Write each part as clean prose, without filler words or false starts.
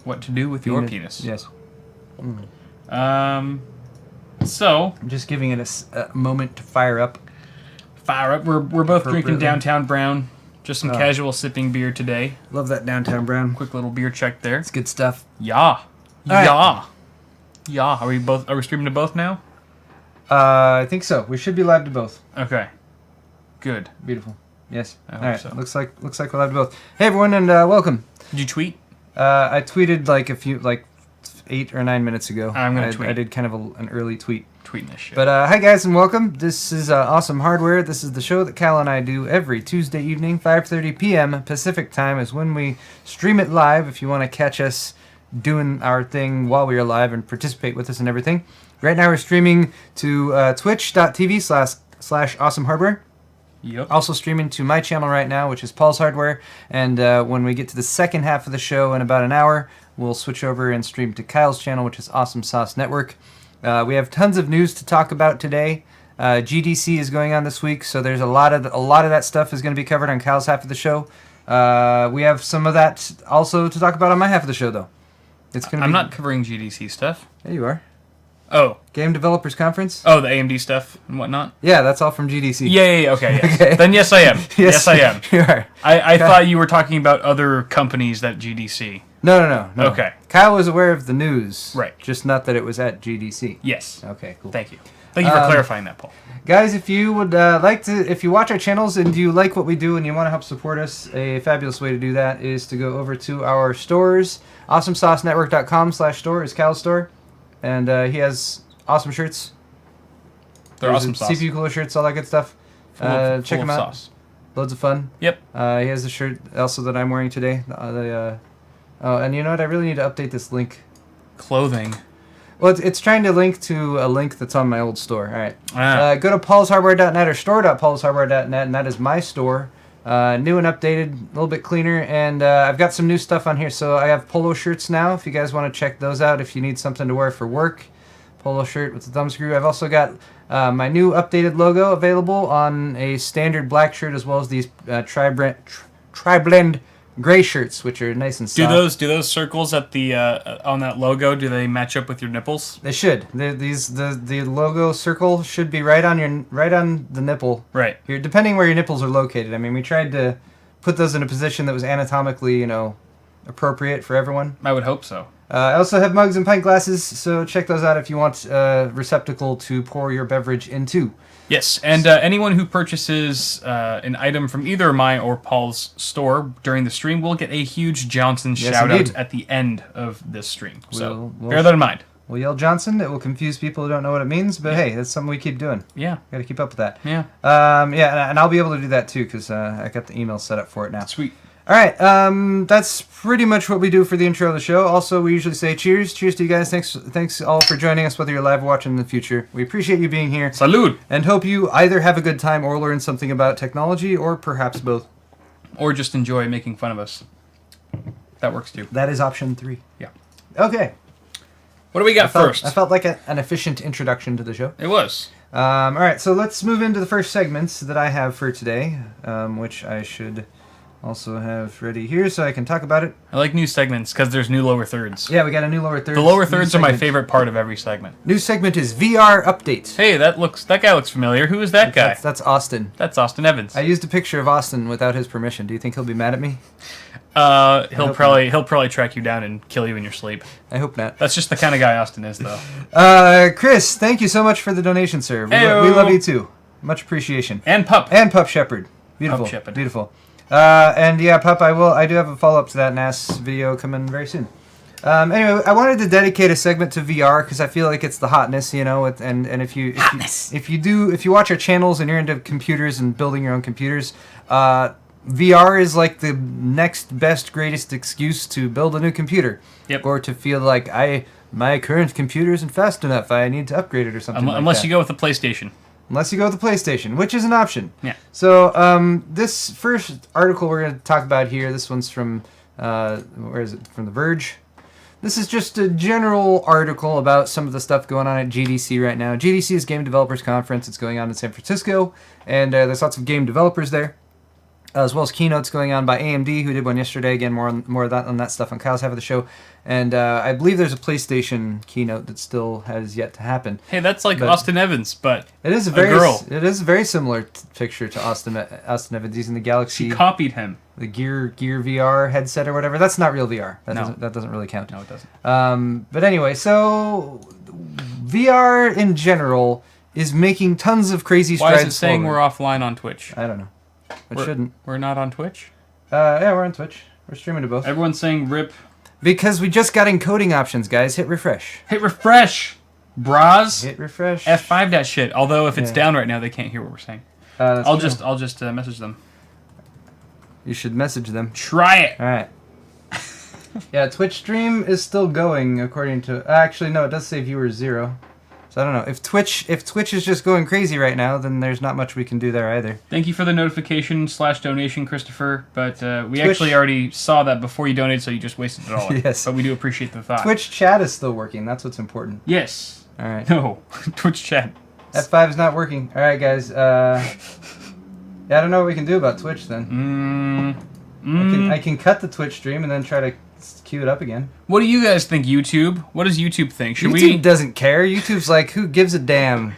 what to do with your penis. Yes. So I'm just giving it a moment to fire up. We're both drinking Downtown Brown. Just some casual sipping beer today. Love that Downtown Brown. Quick little beer check there. It's good stuff. Yeah. Right. Yeah. Are we streaming to both now? I think so. We should be live to both. Okay. Good. Beautiful. Yes. I All hope right. so. Looks like we're live to both. Hey everyone, and welcome. Did you tweet? I tweeted like 8 or 9 minutes ago. I'm gonna tweet. I did kind of an early tweet. Tweeting this shit. But hi guys and welcome. This is Awesome Hardware. This is the show that Cal and I do every Tuesday evening, 5:30 p.m. Pacific time is when we stream it live. If you want to catch us doing our thing while we are live and participate with us and everything. Right now we're streaming to twitch.tv/awesomehardware. Yep. Also streaming to my channel right now, which is Paul's Hardware. And when we get to the second half of the show in about an hour, we'll switch over and stream to Kyle's channel, which is Awesome Sauce Network. We have tons of news to talk about today. GDC is going on this week, so there's a lot of that stuff is going to be covered on Kyle's half of the show. We have some of that also to talk about on my half of the show, though. I'm not covering GDC stuff. There you are. Oh. Game Developers Conference? Oh, the AMD stuff and whatnot? Yeah, that's all from GDC. Yeah, okay, yes. Okay. Then yes, I am. Yes, I am. You are. I thought you were talking about other companies that GDC. No. Okay. Kyle was aware of the news. Right. Just not that it was at GDC. Yes. Okay, cool. Thank you. Thank you for clarifying that, Paul. Guys, if you would if you watch our channels and you like what we do and you want to help support us, a fabulous way to do that is to go over to our stores. AwesomeSauceNetwork.com/store is Cal's store. And he has awesome shirts. They're awesome sauce. CPU cooler shirts, all that good stuff. Check them out. Sauce. Loads of fun. Yep. He has a shirt also that I'm wearing today. And you know what? I really need to update this link. Clothing. Well, it's trying to link to a link that's on my old store. All right. Go to paulshardware.net or store.paulshardware.net, and that is my store. New and updated, a little bit cleaner, and I've got some new stuff on here. So I have polo shirts now, if you guys want to check those out, if you need something to wear for work. Polo shirt with the thumb screw. I've also got my new updated logo available on a standard black shirt, as well as these tri-blend gray shirts, which are nice and soft. Do those circles at the on that logo, do they match up with your nipples? They should. The logo circle should be right on the nipple. Right. Here, depending where your nipples are located. I mean, we tried to put those in a position that was anatomically, appropriate for everyone. I would hope so. I also have mugs and pint glasses, so check those out if you want a receptacle to pour your beverage into. Yes, and anyone who purchases an item from either my or Paul's store during the stream will get a huge Johnson shout-out at the end of this stream. So bear that in mind. We'll yell Johnson. It will confuse people who don't know what it means, but hey, that's something we keep doing. Yeah. Got to keep up with that. Yeah. And I'll be able to do that too, because I got the email set up for it now. Sweet. All right, that's pretty much what we do for the intro of the show. Also, we usually say cheers. Cheers to you guys. Thanks all for joining us, whether you're live or watching in the future. We appreciate you being here. Salud! And hope you either have a good time or learn something about technology, or perhaps both. Or just enjoy making fun of us. That works too. That is option 3. Yeah. Okay. What do we got first? I felt like an efficient introduction to the show. It was. All right, so let's move into the first segments that I have for today, which I should also have ready here so I can talk about it. I like new segments because there's new lower thirds. Yeah, we got a new lower thirds. The lower thirds are my favorite part of every segment. New segment is VR Update. Hey, that guy looks familiar. Who is that guy? That's Austin. That's Austin Evans. I used a picture of Austin without his permission. Do you think he'll be mad at me? He'll probably track you down and kill you in your sleep. I hope not. That's just the kind of guy Austin is, though. Chris, thank you so much for the donation, sir. We love you too. Much appreciation. And Pup Shepherd. Beautiful. Pup Shepherd. Beautiful. And yeah, Pup, I do have a follow-up to that NAS video coming very soon. Anyway, I wanted to dedicate a segment to VR because I feel like it's the hotness, and if you watch our channels and you're into computers and building your own computers, VR is like the next best, greatest excuse to build a new computer. Yep. Or to feel like my current computer isn't fast enough. I need to upgrade it or something like that. Unless you go with the PlayStation. Unless you go with the PlayStation, which is an option. Yeah. So this first article we're going to talk about here, this one's from, where is it? From The Verge. This is just a general article about some of the stuff going on at GDC right now. GDC is Game Developers Conference. It's going on in San Francisco, and there's lots of game developers there. as well as keynotes going on by AMD, who did one yesterday. Again, more of that on that stuff on Kyle's half of the show. And I believe there's a PlayStation keynote that still has yet to happen. Hey, that's like Austin Evans, but it is a girl. It is a very similar picture to Austin Evans using the Galaxy. She copied him. The Gear VR headset or whatever. That's not real VR. That doesn't really count. No, it doesn't. But anyway, so VR in general is making tons of crazy strides. Why is it saying we're offline on Twitch? I don't know. It shouldn't. We're not on Twitch? Yeah, we're on Twitch. We're streaming to both. Everyone's saying rip. Because we just got encoding options, guys. Hit refresh. Hit refresh, bras. Hit refresh. F5 that shit. Although if it's down right now, they can't hear what we're saying. I'll just message them. You should message them. Try it. All right. Yeah, Twitch stream is still going according to. Actually, no, it does say viewer 0. So I don't know if Twitch is just going crazy right now, then there's not much we can do there either. Thank you for the notification/donation, Christopher. But we actually already saw that before you donated, so you just wasted it all. Yes. But we do appreciate the thought. Twitch chat is still working. That's what's important. Yes. All right. No, Twitch chat. F5 is not working. All right, guys. Yeah, I don't know what we can do about Twitch then. I can cut the Twitch stream and then try to queue it up again. What do you guys think, YouTube? What does YouTube think? YouTube doesn't care. YouTube's like, who gives a damn?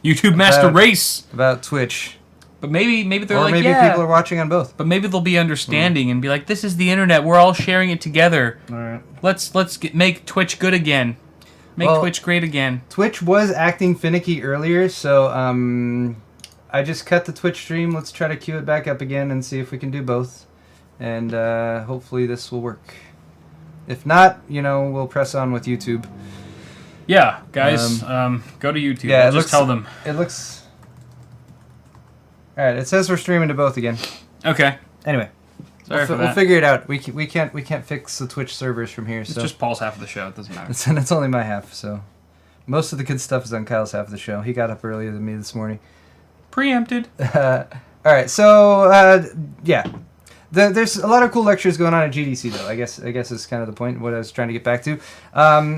YouTube master race about Twitch. But maybe they're or like, maybe people are watching on both. But maybe they'll be understanding and be like, this is the internet. We're all sharing it together. All right. Let's make Twitch good again. Make Twitch great again. Twitch was acting finicky earlier, so I just cut the Twitch stream. Let's try to queue it back up again and see if we can do both. And hopefully this will work. If not, we'll press on with YouTube. Yeah, guys, go to YouTube. Yeah, just tell them. It looks... All right, it says we're streaming to both again. Okay. Anyway, Sorry for that. We'll figure it out. We can't fix the Twitch servers from here. It's so just Paul's half of the show. It doesn't matter. It's only my half, so most of the good stuff is on Kyle's half of the show. He got up earlier than me this morning. Preempted. All right, so yeah. There's a lot of cool lectures going on at GDC, though. I guess is kind of the point, what I was trying to get back to.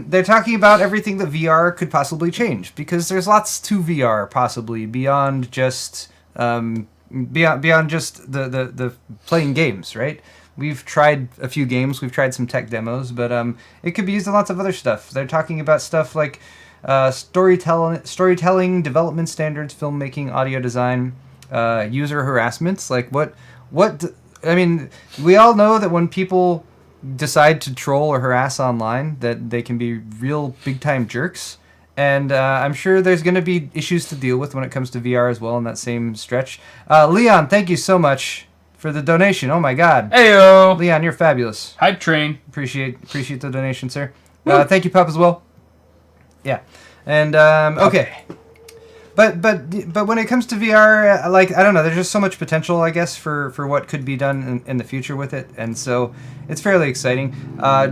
They're talking about everything that VR could possibly change, because there's lots to VR, possibly, beyond just beyond just the playing games, right? We've tried a few games, we've tried some tech demos, but it could be used in lots of other stuff. They're talking about stuff like storytelling, development standards, filmmaking, audio design, user harassment. Like what... I mean, we all know that when people decide to troll or harass online, that they can be real big-time jerks. And I'm sure there's going to be issues to deal with when it comes to VR as well in that same stretch. Leon, thank you so much for the donation. Oh, my God. Heyo! Leon, you're fabulous. Hype train. Appreciate the donation, sir. Thank you, Pup, as well. Yeah. And, okay. But when it comes to VR, like, I don't know, there's just so much potential, I guess, for what could be done in the future with it, and so it's fairly exciting.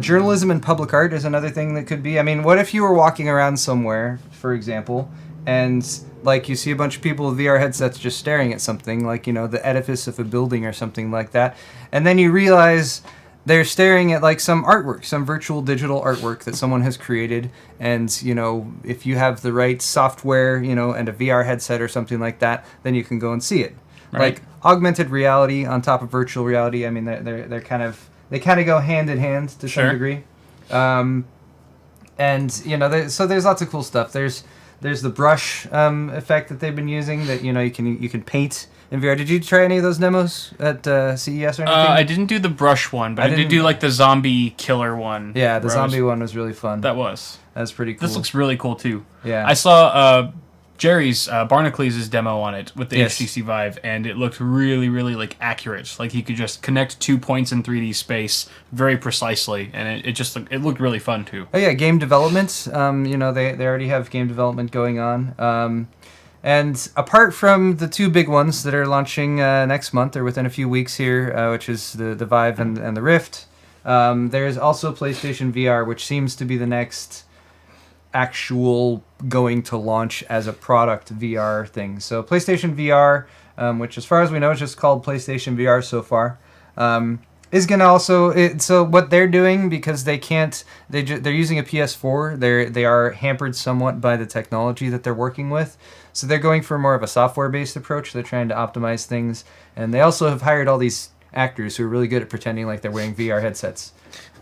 Journalism and public art is another thing that could be. I mean, what if you were walking around somewhere, for example, and like you see a bunch of people with VR headsets just staring at something, like, the edifice of a building or something like that, and then you realize they're staring at like some artwork, some virtual digital artwork that someone has created, and if you have the right software, and a VR headset or something like that, then you can go and see it. Right. Like augmented reality on top of virtual reality. I mean, they kind of go hand in hand to some degree. And so there's lots of cool stuff. There's the brush effect that they've been using that you can paint in VR. Did you try any of those demos at CES or anything? I didn't do the brush one, but I did do like the zombie killer one. Yeah, the zombie one was really fun. That's pretty cool. This looks really cool too. Yeah. I saw Jerry's Barnacles' demo on it with the HTC Vive, and it looked really, really like accurate. Like he could just connect 2 points in 3D space very precisely, and it looked really fun too. Oh yeah, game development. They already have game development going on. And apart from the 2 big ones that are launching next month or within a few weeks here, which is the Vive and the Rift, there's also PlayStation VR, which seems to be the next actual going to launch as a product VR thing. So PlayStation VR, which as far as we know is just called PlayStation VR so far, is going to also... So what they're doing, because they're using a PS4, they are hampered somewhat by the technology that they're working with. So they're going for more of a software-based approach. They're trying to optimize things. And they also have hired all these actors who are really good at pretending like they're wearing VR headsets.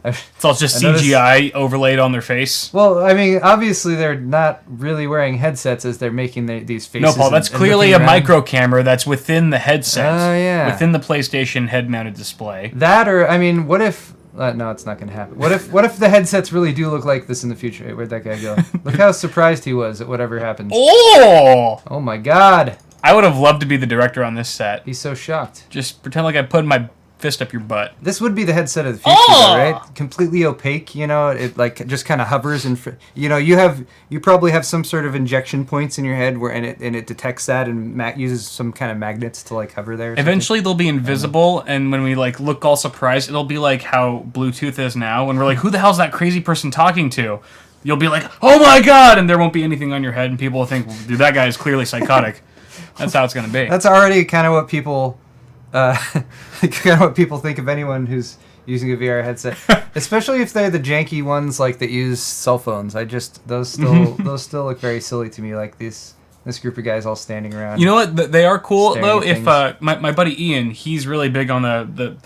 It's all just CGI overlaid on their face. Well, I mean, obviously they're not really wearing headsets as they're making these faces. No, Paul, that's clearly a micro camera that's within the headset. Oh, yeah. Within the PlayStation head-mounted display. That, or, I mean, what if... no, it's not going to happen. What if the headsets really do look like this in the future? Hey, where'd that guy go? Look how surprised he was at whatever happened. Oh! Oh, my God. I would have loved to be the director on this set. He's so shocked. Just pretend like I put my fist up your butt. This would be the headset of the future, though, right? Completely opaque, you know. It like just kind of hovers and you know you probably have some sort of injection points in your head where and it detects that and uses some kind of magnets to like hover there. Eventually they'll be invisible, and when we like look all surprised, it'll be like how Bluetooth is now. When we're like, who the hell's that crazy person talking to? You'll be like, oh my God, and there won't be anything on your head, and people will think, well, dude, that guy is clearly psychotic. That's how it's gonna be. That's already kind of what people. Kind of what people think of anyone who's using a VR headset, especially if they're the janky ones like that use cell phones. Those still look very silly to me. Like this group of guys all standing around. You know what? They are cool though. If my buddy Ian, he's really big on the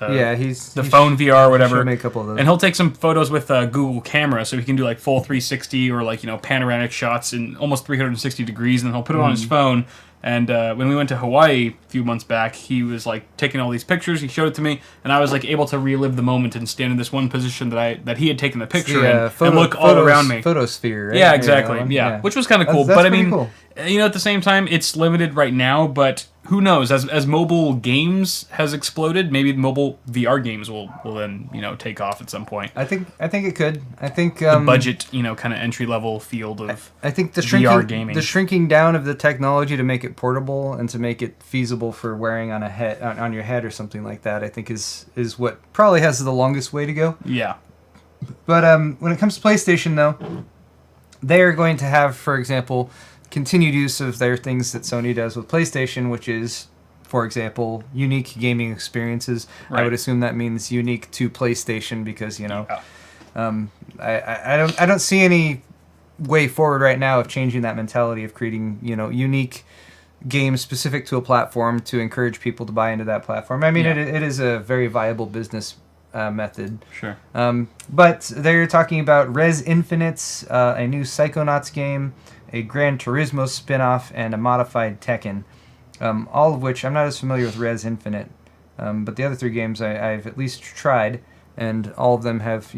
phone VR or whatever. Make a couple of those. And he'll take some photos with Google Camera, so he can do like full 360 or like panoramic shots in almost 360 degrees, and then he'll put it on his phone. And when we went to Hawaii a few months back, he was like taking all these pictures. He showed it to me, and I was like able to relive the moment and stand in this one position that he had taken the picture in and look all around me. Photosphere, right? Yeah, exactly. Yeah, which was kind of cool. That's but I mean, cool. At the same time, it's limited right now. But who knows? As mobile games has exploded, maybe mobile VR games will then take off at some point. I think it could. I think the budget kind of entry level field of I think the VR gaming, the shrinking down of the technology to make it portable and to make it feasible for wearing on on your head or something like that, I think is what probably has the longest way to go. Yeah. But when it comes to PlayStation, though, they are going to have, for example, continued use of their things that Sony does with PlayStation, which is, for example, unique gaming experiences. Right. I would assume that means unique to PlayStation because I don't see any way forward right now of changing that mentality of creating unique games specific to a platform to encourage people to buy into that platform. I mean, it is a very viable business method. Sure. But they're talking about Res Infinite, a new Psychonauts game, a Gran Turismo spin-off, and a modified Tekken. All of which, I'm not as familiar with Res Infinite, but the other three games I've at least tried, and all of them have,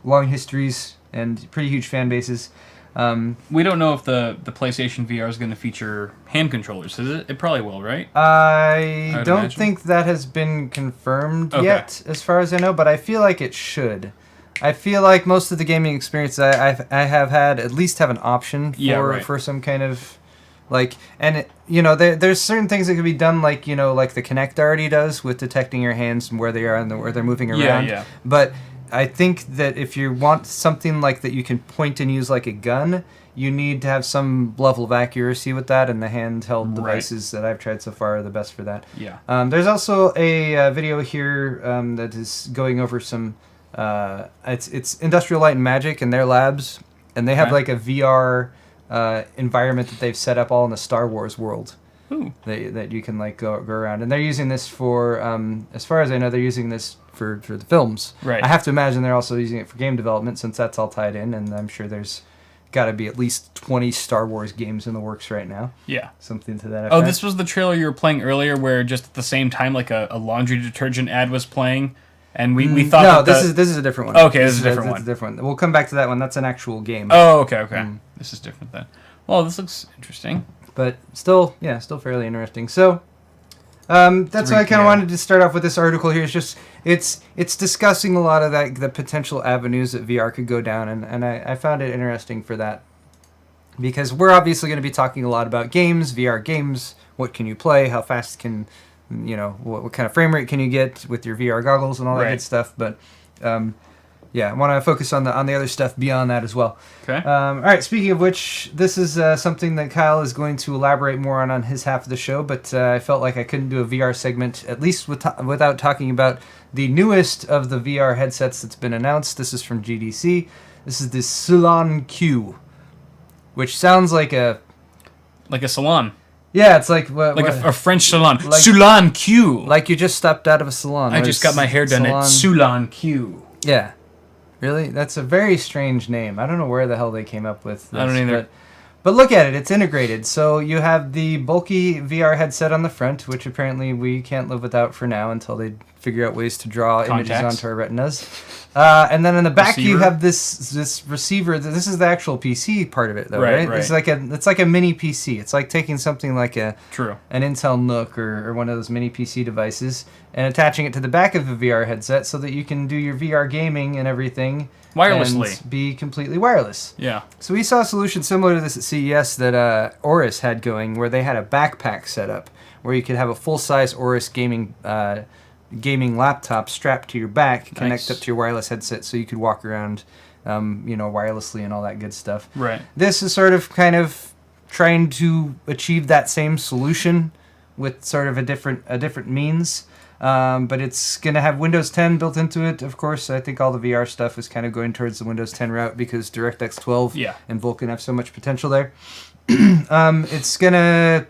long histories and pretty huge fan bases. We don't know if the PlayStation VR is going to feature hand controllers, is it? It probably will, right? I don't think that has been confirmed yet, as far as I know, but I feel like it should. I feel like most of the gaming experiences I have had at least have an option for some kind of there's certain things that can be done like the Kinect already does with detecting your hands and where they are and where they're moving around. Yeah. But I think that if you want something like that you can point and use like a gun, you need to have some level of accuracy with that, and the handheld devices that I've tried so far are the best for that. Yeah. There's also a video here that is going over some it's Industrial Light and Magic and their labs, and they have like a VR environment that they've set up all in the Star Wars world. That you can go around, and they're using this for as far as I know, they're using this for the films. Right. I have to imagine they're also using it for game development since that's all tied in, and I'm sure there's got to be at least 20 Star Wars games in the works right now. Yeah. Something to that effect. Oh, this was the trailer you were playing earlier where just at the same time like a laundry detergent ad was playing, and we thought no, this is a different one. Okay, this is a different one. It's a different one. We'll come back to that one. That's an actual game. Oh, okay. This is different then. Well, this looks interesting. But still fairly interesting. So that's why I kind of wanted to start off with this article here. It's discussing a lot of the potential avenues that VR could go down, and I found it interesting for that. Because we're obviously going to be talking a lot about games, VR games. What can you play? How fast can, what kind of frame rate can you get with your VR goggles and all that good stuff. But I want to focus on the other stuff beyond that as well. Okay. All right. Speaking of which, this is something that Kyle is going to elaborate more on his half of the show. But I felt like I couldn't do a VR segment at least without talking about the newest of the VR headsets that's been announced. This is from GDC. This is the Sulon Q, which sounds like a Like a salon. Yeah, it's like what, a French salon. Like, Sulon Q. Like you just stepped out of a salon. I just got my hair done at Sulon Q. Yeah. Really? That's a very strange name. I don't know where the hell they came up with this. I don't either. But look at it. It's integrated. So you have the bulky VR headset on the front, which apparently we can't live without for now until they figure out ways to draw images onto our retinas. And then in the back you have this receiver. This is the actual PC part of it, though, right? It's like a mini PC. It's like taking something like an Intel NUC or one of those mini PC devices and attaching it to the back of the VR headset so that you can do your VR gaming and everything wirelessly, and be completely wireless. Yeah. So we saw a solution similar to this at CES that Aorus had going, where they had a backpack set up where you could have a full-size Aorus gaming laptop strapped to your back, connect up to your wireless headset, so you could walk around, wirelessly and all that good stuff. Right. This is sort of kind of trying to achieve that same solution with sort of a different means. But it's going to have Windows 10 built into it. Of course, I think all the VR stuff is kind of going towards the Windows 10 route because DirectX 12 and Vulkan have so much potential there. It's going to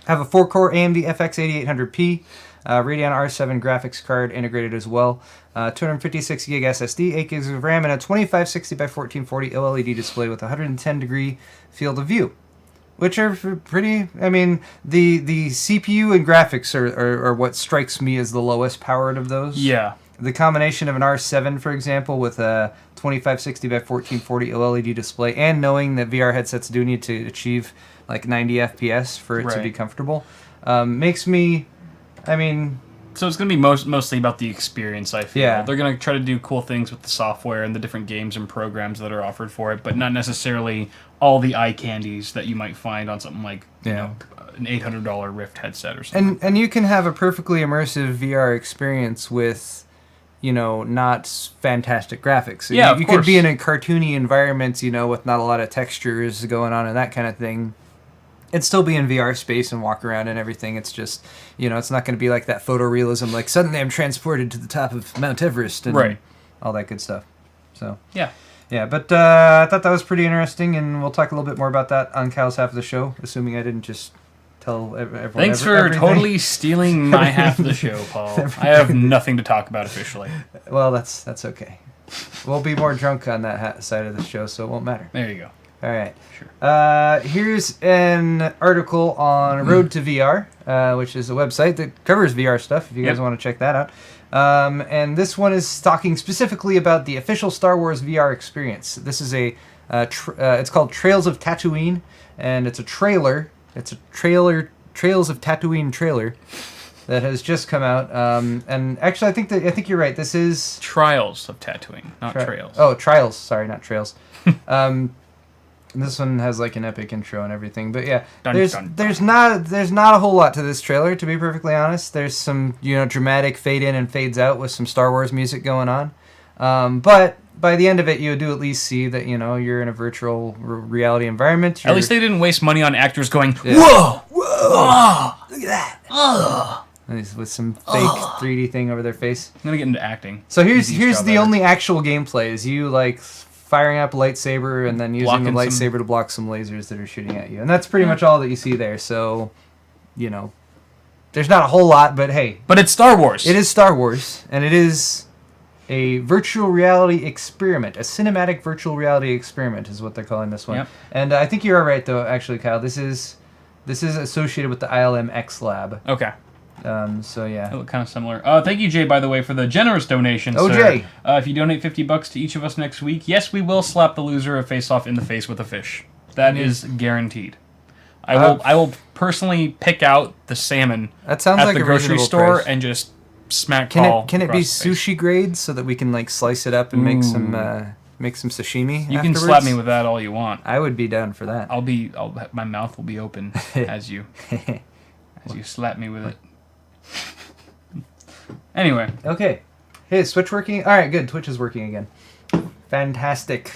have a 4-core AMD FX 8800P, Radeon R7 graphics card integrated as well, 256 gig SSD, 8 gigs of RAM, and a 2560 by 1440 OLED display with 110-degree field of view. Which are pretty. I mean, the CPU and graphics are what strikes me as the lowest powered of those. Yeah. The combination of an R7, for example, with a 2560 by 1440 OLED display, and knowing that VR headsets do need to achieve like 90 FPS for it to be comfortable, makes me. I mean. So it's going to be mostly about the experience, I feel. Yeah. They're going to try to do cool things with the software and the different games and programs that are offered for it, but not necessarily all the eye candies that you might find on something like an $800 Rift headset or something. And you can have a perfectly immersive VR experience with, not fantastic graphics. Yeah, you course. could be in a cartoony environment, with not a lot of textures going on and that kind of thing. And still be in VR space and walk around and everything. It's just, it's not going to be like that photorealism, like suddenly I'm transported to the top of Mount Everest and all that good stuff. So yeah, but I thought that was pretty interesting, and we'll talk a little bit more about that on Cal's half of the show, assuming I didn't just tell everyone. Thanks for everything. Totally stealing my half of the show, Paul. I have nothing to talk about officially. Well, that's okay. We'll be more drunk on that side of the show, so it won't matter. There you go. All right. Sure. Here's an article on Road to VR, which is a website that covers VR stuff, if you guys want to check that out. And this one is talking specifically about the official Star Wars VR experience. This is it's called Trails of Tatooine, and it's a trailer. It's a Trails of Tatooine trailer that has just come out. And actually, I think you're right. This is Trials of Tatooine, not Trails. Oh, Trials. Sorry, not Trails. This one has like an epic intro and everything, but yeah, there's not a whole lot to this trailer, to be perfectly honest. There's some dramatic fade in and fades out with some Star Wars music going on, but by the end of it, you do at least see that you're in a virtual reality environment. At least they didn't waste money on actors going whoa, look at that, with some fake 3D thing over their face. I'm gonna get into acting. So here's the only actual gameplay is you like firing up a lightsaber and then using the lightsaber to block some lasers that are shooting at you. And that's pretty much all that you see there. So, there's not a whole lot, but hey. But it's Star Wars. It is Star Wars, and it is a virtual reality experiment. A cinematic virtual reality experiment is what they're calling this one. Yep. And I think you are right, though, actually, Kyle. This is associated with the ILM X Lab. Okay. So yeah, they look kind of similar. Thank you, Jay, by the way, for the generous donation. Oh, sir. Jay. If you donate $50 to each of us next week, yes, we will slap the loser of Face Off in the face with a fish. That is guaranteed. I will personally pick out the salmon at the grocery store and just smack Paul. Can it be sushi grade so that we can like slice it up and make some sashimi? You afterwards? Can slap me with that all you want. I would be down for that. My mouth will be open as you slap me with it. Anyway. Okay. Hey, is Switch working? All right, good. Twitch is working again. Fantastic.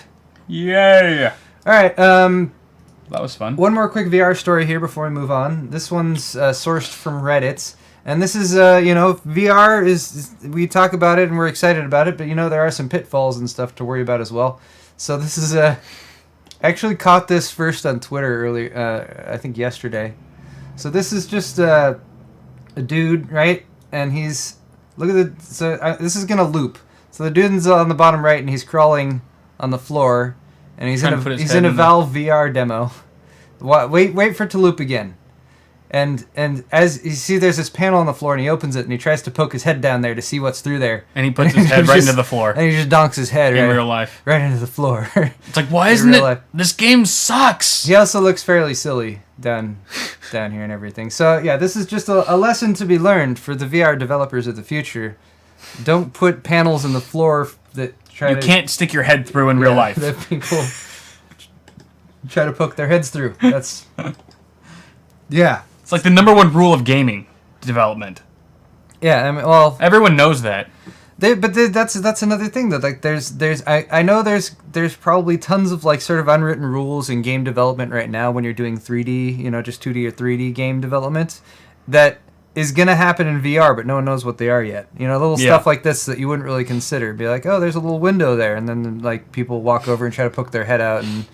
Yay! All right. That was fun. One more quick VR story here before we move on. This one's sourced from Reddit. And this is, VR is, we talk about it and we're excited about it, but there are some pitfalls and stuff to worry about as well. So this is actually caught this first on Twitter earlier. I think yesterday. So this is just a dude, right? And he's look at the. So this is gonna loop. So the dude's on the bottom right, and he's crawling on the floor, and he's in a Valve VR demo. Wait for it to loop again. And as you see, there's this panel on the floor, and he opens it, and he tries to poke his head down there to see what's through there. And he puts his head right into the floor. And he just donks his head in real life. Right into the floor. It's like, why isn't it? Life. This game sucks. He also looks fairly silly down here and everything. So yeah, this is just a lesson to be learned for the VR developers of the future. Don't put panels in the floor that you can't stick your head through in real life. That people try to poke their heads through. That's yeah. It's like the number one rule of gaming development. Yeah, I mean, well, everyone knows that. That's another thing that like I know there's probably tons of like sort of unwritten rules in game development right now when you're doing 3D, just 2D or 3D game development that is gonna happen in VR, but no one knows what they are yet. Little stuff like this that you wouldn't really consider. Be like, oh, there's a little window there, and then like people walk over and try to poke their head out and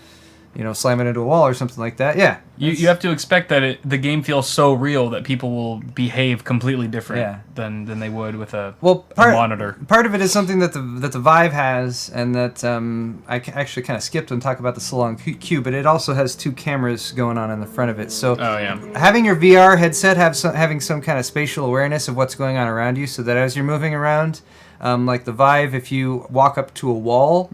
slam it into a wall or something like that. Yeah. You have to expect that the game feels so real that people will behave completely different than they would with a monitor. Part of it is something that the Vive has, and that I actually kind of skipped and talked about the Sulon Q, but it also has 2 cameras going on in the front of it. So having your VR headset having some kind of spatial awareness of what's going on around you, so that as you're moving around, like the Vive, if you walk up to a wall,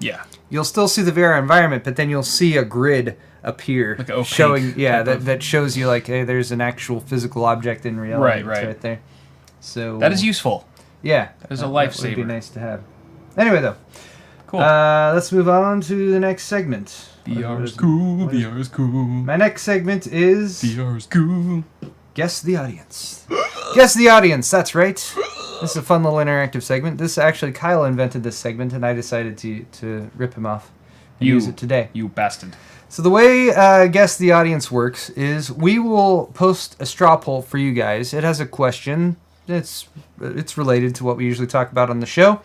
you'll still see the VR environment, but then you'll see a grid appear like showing that shows you like, hey, there's an actual physical object in reality. Right there. So that is useful. Yeah, that is a lifesaver. That would be nice to have. Anyway, though, cool. Let's move on to the next segment. VR is cool. VR is cool. My next segment is VR is cool. Guess the audience. Guess the audience. That's right. This is a fun little interactive segment. Kyle invented this segment, and I decided to rip him off and use it today. You bastard. So the way Guess the Audience works is we will post a straw poll for you guys. It has a question. It's related to what we usually talk about on the show,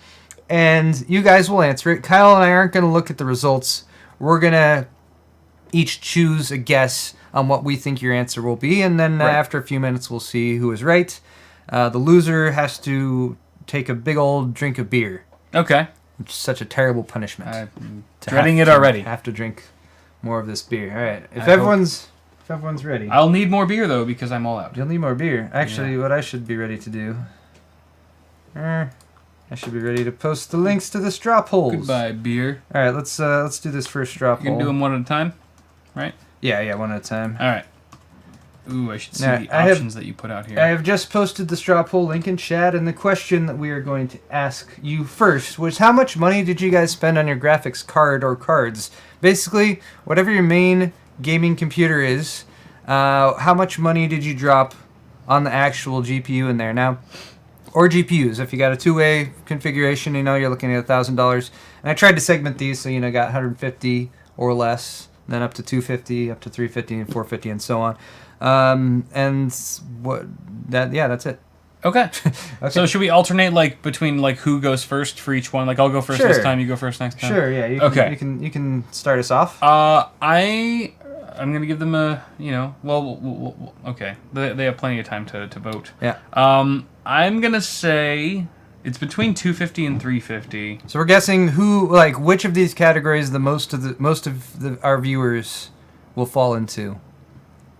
and you guys will answer it. Kyle and I aren't going to look at the results. We're going to each choose a guess on what we think your answer will be, and then after a few minutes we'll see who is right. The loser has to take a big old drink of beer. Okay. Which is such a terrible punishment. I'm dreading it already. Have to drink more of this beer. All right. If everyone's ready. I'll need more beer, though, because I'm all out. You'll need more beer. Actually, what I should be ready to do... I should be ready to post the links to the straw polls. Goodbye, beer. All right, let's do this first straw poll. You can do them one at a time, right? Yeah, one at a time. All right. Ooh, I should see the options that you put out here. I have just posted the straw poll link in chat, and the question that we are going to ask you first was, how much money did you guys spend on your graphics card or cards? Basically, whatever your main gaming computer is, how much money did you drop on the actual GPU in there? Now, or GPUs. If you got a 2-way configuration, you're looking at $1,000. And I tried to segment these, so got 150 or less, then up to 250, up to 350, and 450, and so on. That's it. Okay. So should we alternate between who goes first for each one? I'll go first this time, you go first next time. Sure. Yeah. You can start us off. I'm gonna give them a okay. They have plenty of time to vote. Yeah. I'm gonna say it's between 250 and 350. So we're guessing which of these categories most of our viewers will fall into.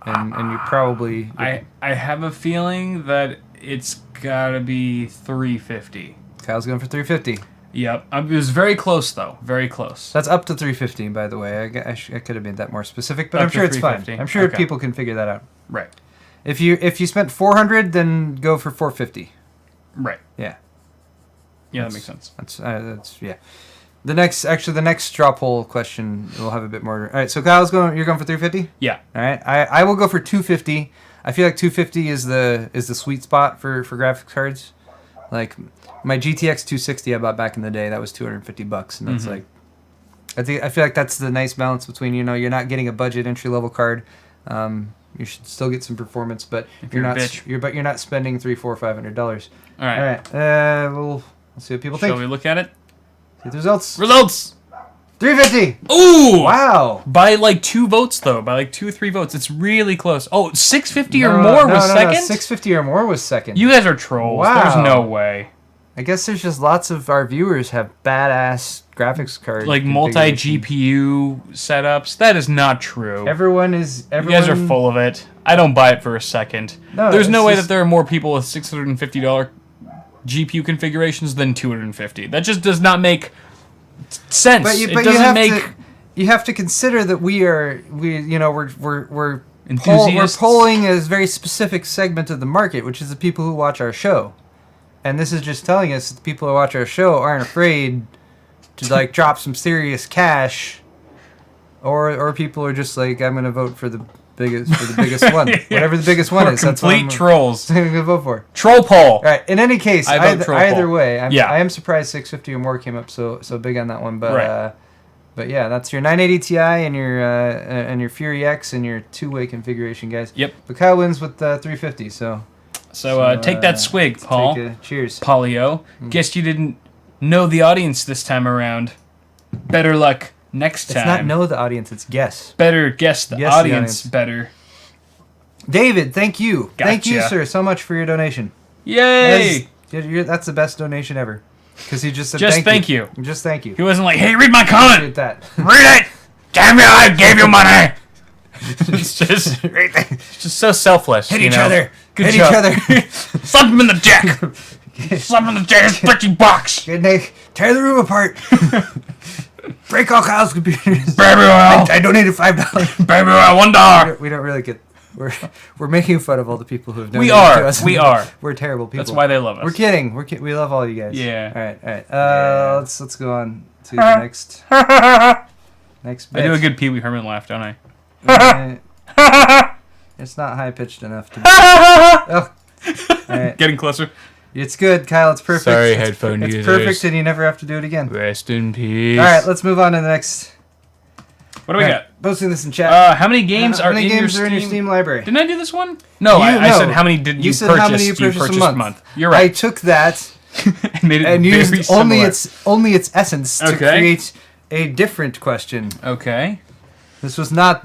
And you probably... I have a feeling that it's gotta be 350. Kyle's going for 350. Yep. It was very close, though. Very close. That's up to 350, by the way. I could have made that more specific, but I'm sure it's fine. I'm sure people can figure that out. Right. If you spent 400, then go for 450. Right. Yeah. Yeah, that makes sense. That's yeah. The next straw poll question will have a bit more. All right, so you're going for 350? Yeah. All right. I will go for 250. I feel like 250 is the sweet spot for graphics cards. Like my GTX 260 I bought back in the day, that was $250, and that's I feel like that's the nice balance between you're not getting a budget entry level card. You should still get some performance, but you're not spending $300, $400, $500. All right. All right. We'll see what people think. Shall we look at it? See the results. Results. 350. Ooh! Wow. By like 2 votes, though. By like 2 or 3 votes. It's really close. Oh, 650 or more was second? No, 650 or more was second. You guys are trolls. Wow. There's no way. I guess there's just lots of our viewers have badass graphics cards. Like multi-GPU setups. That is not true. Everyone... You guys are full of it. I don't buy it for a second. No, there's no way that there are more people with $650 GPU configurations than 250. That just does not make sense. But it doesn't make... You have to consider that we're enthusiasts. We're polling a very specific segment of the market, which is the people who watch our show. And this is just telling us that the people who watch our show aren't afraid to like drop some serious cash, or people are just like, I'm gonna vote for the biggest one, whatever the biggest one is. That's complete trolls. I'm gonna vote for troll poll. All right. In any case, either way, I am surprised 650 or more came up so big on that one. But but yeah, that's your 980 Ti and your Fury X and your 2-way configuration, guys. Yep. But Kyle wins with 350. So take that swig, Paul. Cheers. Paulio. Guess you didn't know the audience this time around. Better luck next time. It's not know the audience, it's guess. Better guess the audience better. David, thank you. Gotcha. Thank you, sir, so much for your donation. Yay! That's the best donation ever. Because he just said thank you. Just thank you. He wasn't like, hey, read my comment. Read that. Read it! Damn you, I gave you money! It's just so selfless. Hit each other. Good Hit job. each other. Slap him in the jack. Slap him in the jack. Split your box. Good night. Tear the room apart. Break all Kyle's computers. Baby oil. I donated $5. Baby oil, $1. We don't really get. We're making fun of all the people who have donated to us. We are. We're terrible people. That's why they love us. We're kidding. We love all you guys. Yeah. All right. Let's go on to the next bit. I do a good Pee Wee Herman laugh, don't I? It's not high pitched enough to be. Oh. All right. Getting closer. It's good, Kyle. It's perfect. Sorry, headphone users. It's perfect, and you never have to do it again. Rest in peace. All right, let's move on to the next. What do we got? Posting this in chat. How many games are in your Steam library? Didn't I do this one? No, I said how many did you purchase? How many you purchased a month. You're right. I took that and used only its essence to create a different question. Okay. This was not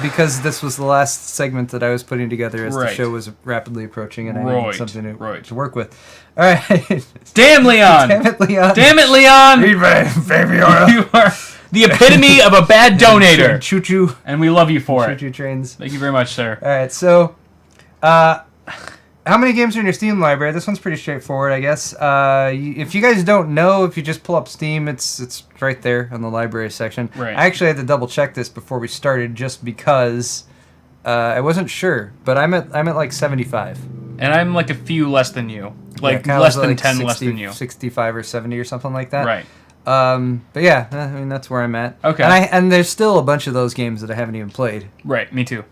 because this was the last segment that I was putting together as the show was rapidly approaching, and I needed something to work with. All right. Damn, Leon. Damn it, Leon. Damn it, Leon. Baby, you are the epitome of a bad donator. Choo-choo. And we love you for it. Choo-choo trains. Thank you very much, sir. All right, so how many games are in your Steam library? This one's pretty straightforward, I guess. If you guys don't know, if you just pull up Steam, it's right there on the library section. Right. I actually had to double check this before we started, just because I wasn't sure, but I'm at like 75. And I'm like a few less than you, like yeah, less than like 10 60, less than you. 65 or 70 or something like that. Right. But yeah, I mean that's where I'm at. Okay. And there's still a bunch of those games that I haven't even played. Right. Me too.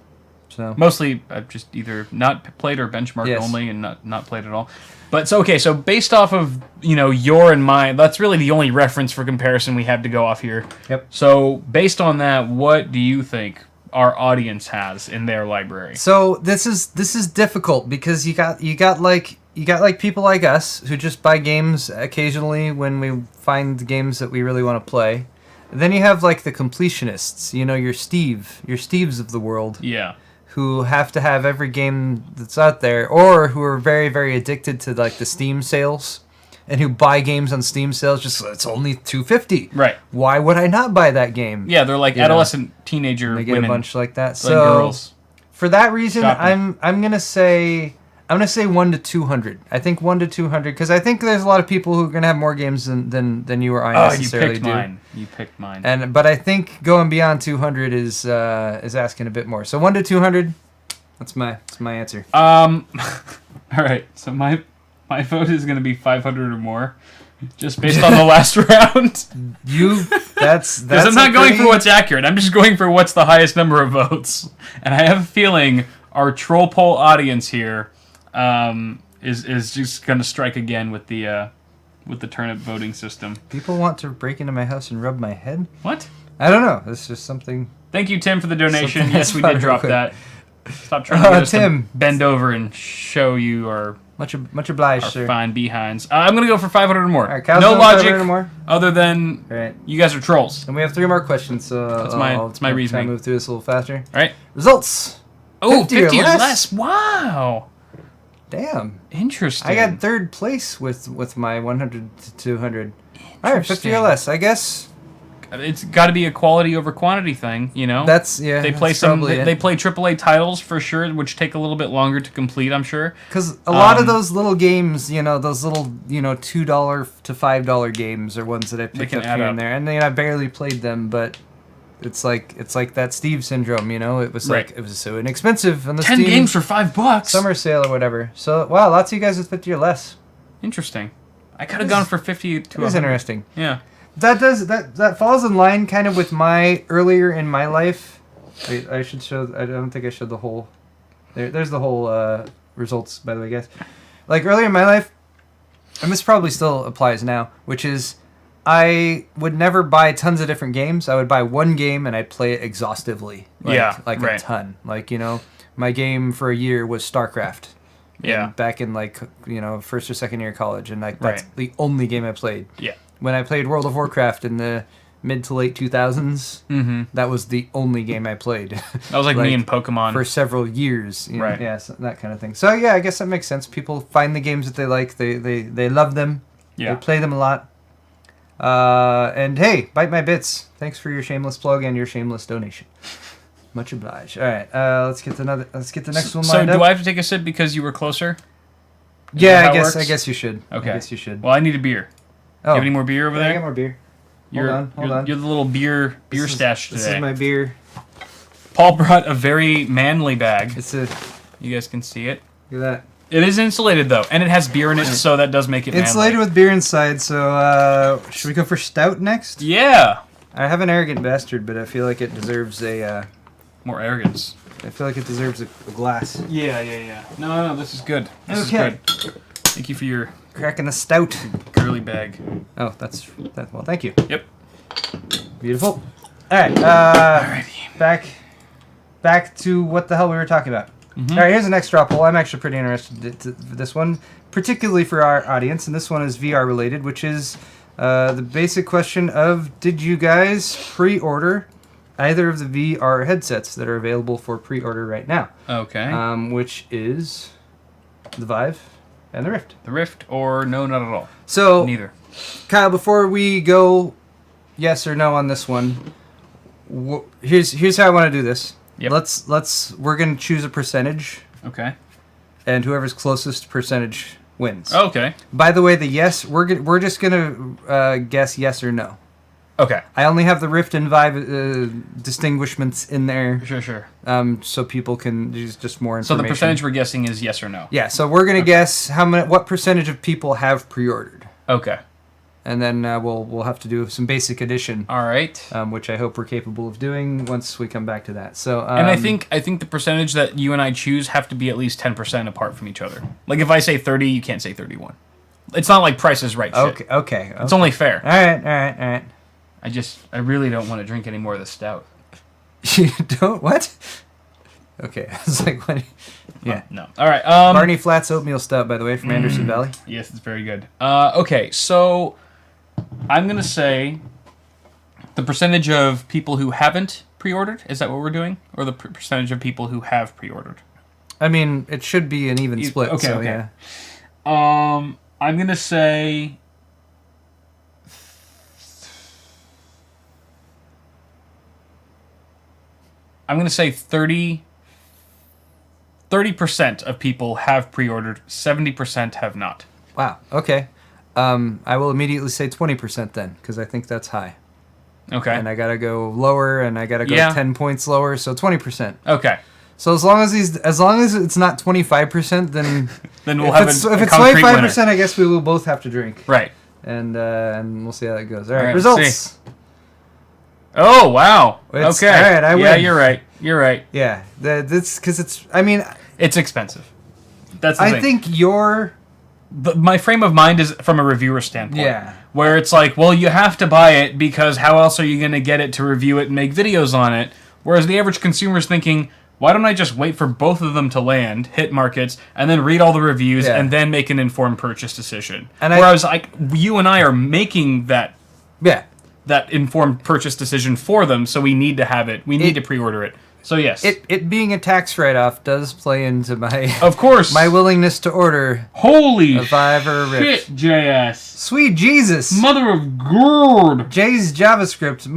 So mostly I've just either not played or benchmarked only and not played at all. But so based off of your and mine, that's really the only reference for comparison we have to go off here. Yep. So based on that, what do you think our audience has in their library? So this is difficult because you got like people like us who just buy games occasionally when we find games that we really want to play. And then you have like the completionists, your Steves of the world. Yeah. Who have to have every game that's out there, or who are very, very addicted to like the Steam sales, and who buy games on Steam sales just it's only $250. Right. Why would I not buy that game? Yeah, they're like adolescent teenager they get women. A bunch like that. So girls. For that reason, shopping. I'm gonna say 1 to 200. I think 1 to 200 because I think there's a lot of people who are gonna have more games than you or I necessarily do. You picked mine. But I think going beyond 200 is asking a bit more. So 1 to 200. That's my answer. All right. So my vote is gonna be 500 or more, just based on the last round. That's because I'm not going for what's accurate. I'm just going for what's the highest number of votes, and I have a feeling our troll poll audience here is just gonna strike again with the turnip voting system. People want to break into my house and rub my head? What? I don't know. It's just something. Thank you, Tim, for the donation. Yes, we did drop that. Stop trying to get us to bend over and show you our Much obliged, Our sir. fine behinds. I'm going to go for 500 or more. All right, Kyle's no going logic 500 or more. other than you guys are trolls. And we have 3 more questions, so That's my reasoning. Try to move through this a little faster. All right. Results. Oh, 50 or less. Wow. Damn. Interesting. I got 3rd place with my 100 to 200. All right, 50 or less, I guess. It's got to be a quality over quantity thing, you know. They play they play AAA titles for sure, which take a little bit longer to complete, I'm sure. Because a lot of those little games, you know, those little, you know, $2 to $5 games are ones that I picked up here and there, and I barely played them, but it's like that Steve syndrome, you know. It was like it was so inexpensive on the 10 Steam games for $5 summer sale or whatever. So wow, lots of you guys with 50 or less. Interesting. I could have gone for 50 to 100. It is interesting. Yeah. That falls in line kind of with my earlier in my life. Wait, I should show. I don't think I showed the whole. There's the whole results, by the way, guys. Like earlier in my life, and this probably still applies now, which is I would never buy tons of different games. I would buy one game and I'd play it exhaustively. A ton. Like, you know, my game for a year was StarCraft. Yeah. Back in like, you know, 1st or 2nd year of college, and like that's the only game I played. Yeah. When I played World of Warcraft in the mid to late 2000s, that was the only game I played. That was like me and Pokemon. For several years. You know? Right. Yeah, so that kind of thing. So, yeah, I guess that makes sense. People find the games that they like. They love them. Yeah. They play them a lot. And, hey, Bite My Bits. Thanks for your shameless plug and your shameless donation. Much obliged. All right, let's get the next one lined up. So, do I have to take a sip because you were closer? Yeah, I guess you should. Okay. I guess you should. Well, I need a beer. Oh. You have any more beer over there? I got more beer. Hold on. You're the little beer stash today. This is my beer. Paul brought a very manly bag. You guys can see it. Look at that. It is insulated, though, and it has beer in it, so that does make it manly. Insulated with beer inside, so should we go for stout next? Yeah. I have an arrogant bastard, but I feel like it deserves a... more arrogance. I feel like it deserves a glass. Yeah. No, this is good. This is good. Thank you for your... Cracking the stout. Girly bag. Oh, well, thank you. Yep. Beautiful. Alright, alrighty. Back to what the hell we were talking about. Alright, here's the next straw poll. I'm actually pretty interested in this one, particularly for our audience, and this one is VR related, which is the basic question of, did you guys pre-order either of the VR headsets that are available for pre-order right now? Okay. Which is the Vive and the Rift. The Rift, or no, not at all. So, neither. Kyle, before we go yes or no on this one, here's how I want to do this. Yep. We're gonna choose a percentage. Okay. And whoever's closest percentage wins. Okay. By the way, the yes, we're just gonna guess yes or no. Okay. I only have the Rift and Vive distinguishments in there. Sure. So people can use just more information. So the percentage we're guessing is yes or no. Yeah. So we're gonna guess what percentage of people have pre-ordered. Okay. And then we'll have to do some basic addition. All right. Which I hope we're capable of doing once we come back to that. So. And I think the percentage that you and I choose have to be at least 10% apart from each other. Like if I say 30, you can't say 31. It's not like Price is Right shit. Okay. It's only fair. All right. I really don't want to drink any more of this stout. You don't? What? Okay. I was like, what? Yeah. No. All right. Barney Flats Oatmeal Stout, by the way, from Anderson Valley. Yes, it's very good. Okay, so I'm going to say the percentage of people who haven't pre-ordered. Is that what we're doing? Or the percentage of people who have pre-ordered? I mean, it should be an even split. Okay. Yeah. I'm going to say... I'm going to say 30% of people have pre-ordered, 70% have not. Wow, okay. I will immediately say 20% then, because I think that's high. Okay. And I got to go lower, and I got to go 10 points lower, so 20%. Okay. So as long as it's not 25%, then we'll have if it's 25%, I guess we will both have to drink. Right. And we'll see how that goes. All right, results. See. Oh, wow. Okay. All right, I win. Yeah, you're right. Yeah, that's because it's. I mean, it's expensive. That's the thing. I think my frame of mind is from a reviewer standpoint. Yeah. Where it's like, well, you have to buy it because how else are you going to get it to review it and make videos on it? Whereas the average consumer is thinking, Why don't I just wait for both of them to land, hit markets, and then read all the reviews, and then make an informed purchase decision? And Whereas, you and I are making that informed purchase decision for them, so we need to have it. We need to pre-order it. So yes, it being a tax write-off does play into my my willingness to order. Holy a Vive or a Rift. Shit, JS! Sweet Jesus! Mother of God! Jay's JavaScript.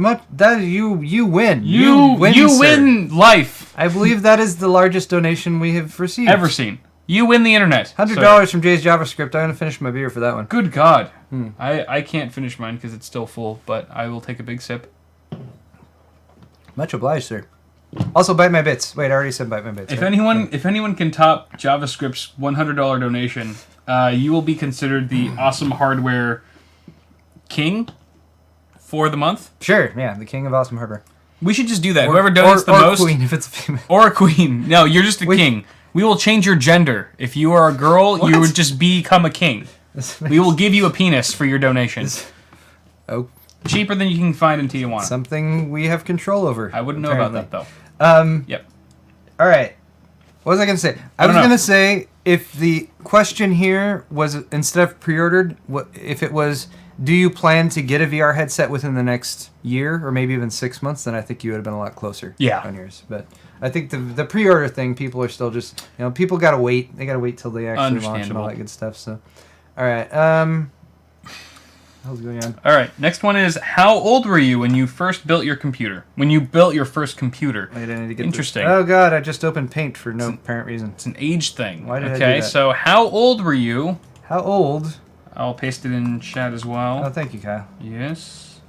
You win. You win life. I believe that is the largest donation we have received ever seen. You win the internet. $100 from Jay's JavaScript. I'm gonna finish my beer for that one. Good God! I can't finish mine because it's still full, but I will take a big sip. Much obliged, sir. Also, bite my bits. Wait, I already said bite my bits. If anyone can top JavaScript's $100 donation, you will be considered the awesome hardware king for the month. Sure, yeah, the king of awesome hardware. We should just do that. Whoever donates the most, or queen if it's a female, or a queen. No, you're just a king. We will change your gender. If you are a girl, you would just become a king. We will give you a penis for your donation. Oh. Cheaper than you can find in Tijuana. Something we have control over. I wouldn't know about that, though. Yep. All right. What was I going to say? I was going to say, if the question here was, instead of pre-ordered, if it was, do you plan to get a VR headset within the next year, or maybe even 6 months, then I think you would have been a lot closer on yours. But I think the pre-order thing, people are still just, people got to wait. They got to wait till they actually launch and all that good stuff. So, all right. What's going on? All right, next one is, how old were you when you first built your computer? When you built your first computer? Wait, I need to get Interesting. Oh, God, I just opened Paint for no apparent reason. It's an age thing. Why did I do that? So how old were you? How old? I'll paste it in chat as well. Oh, thank you, Kyle. Yes.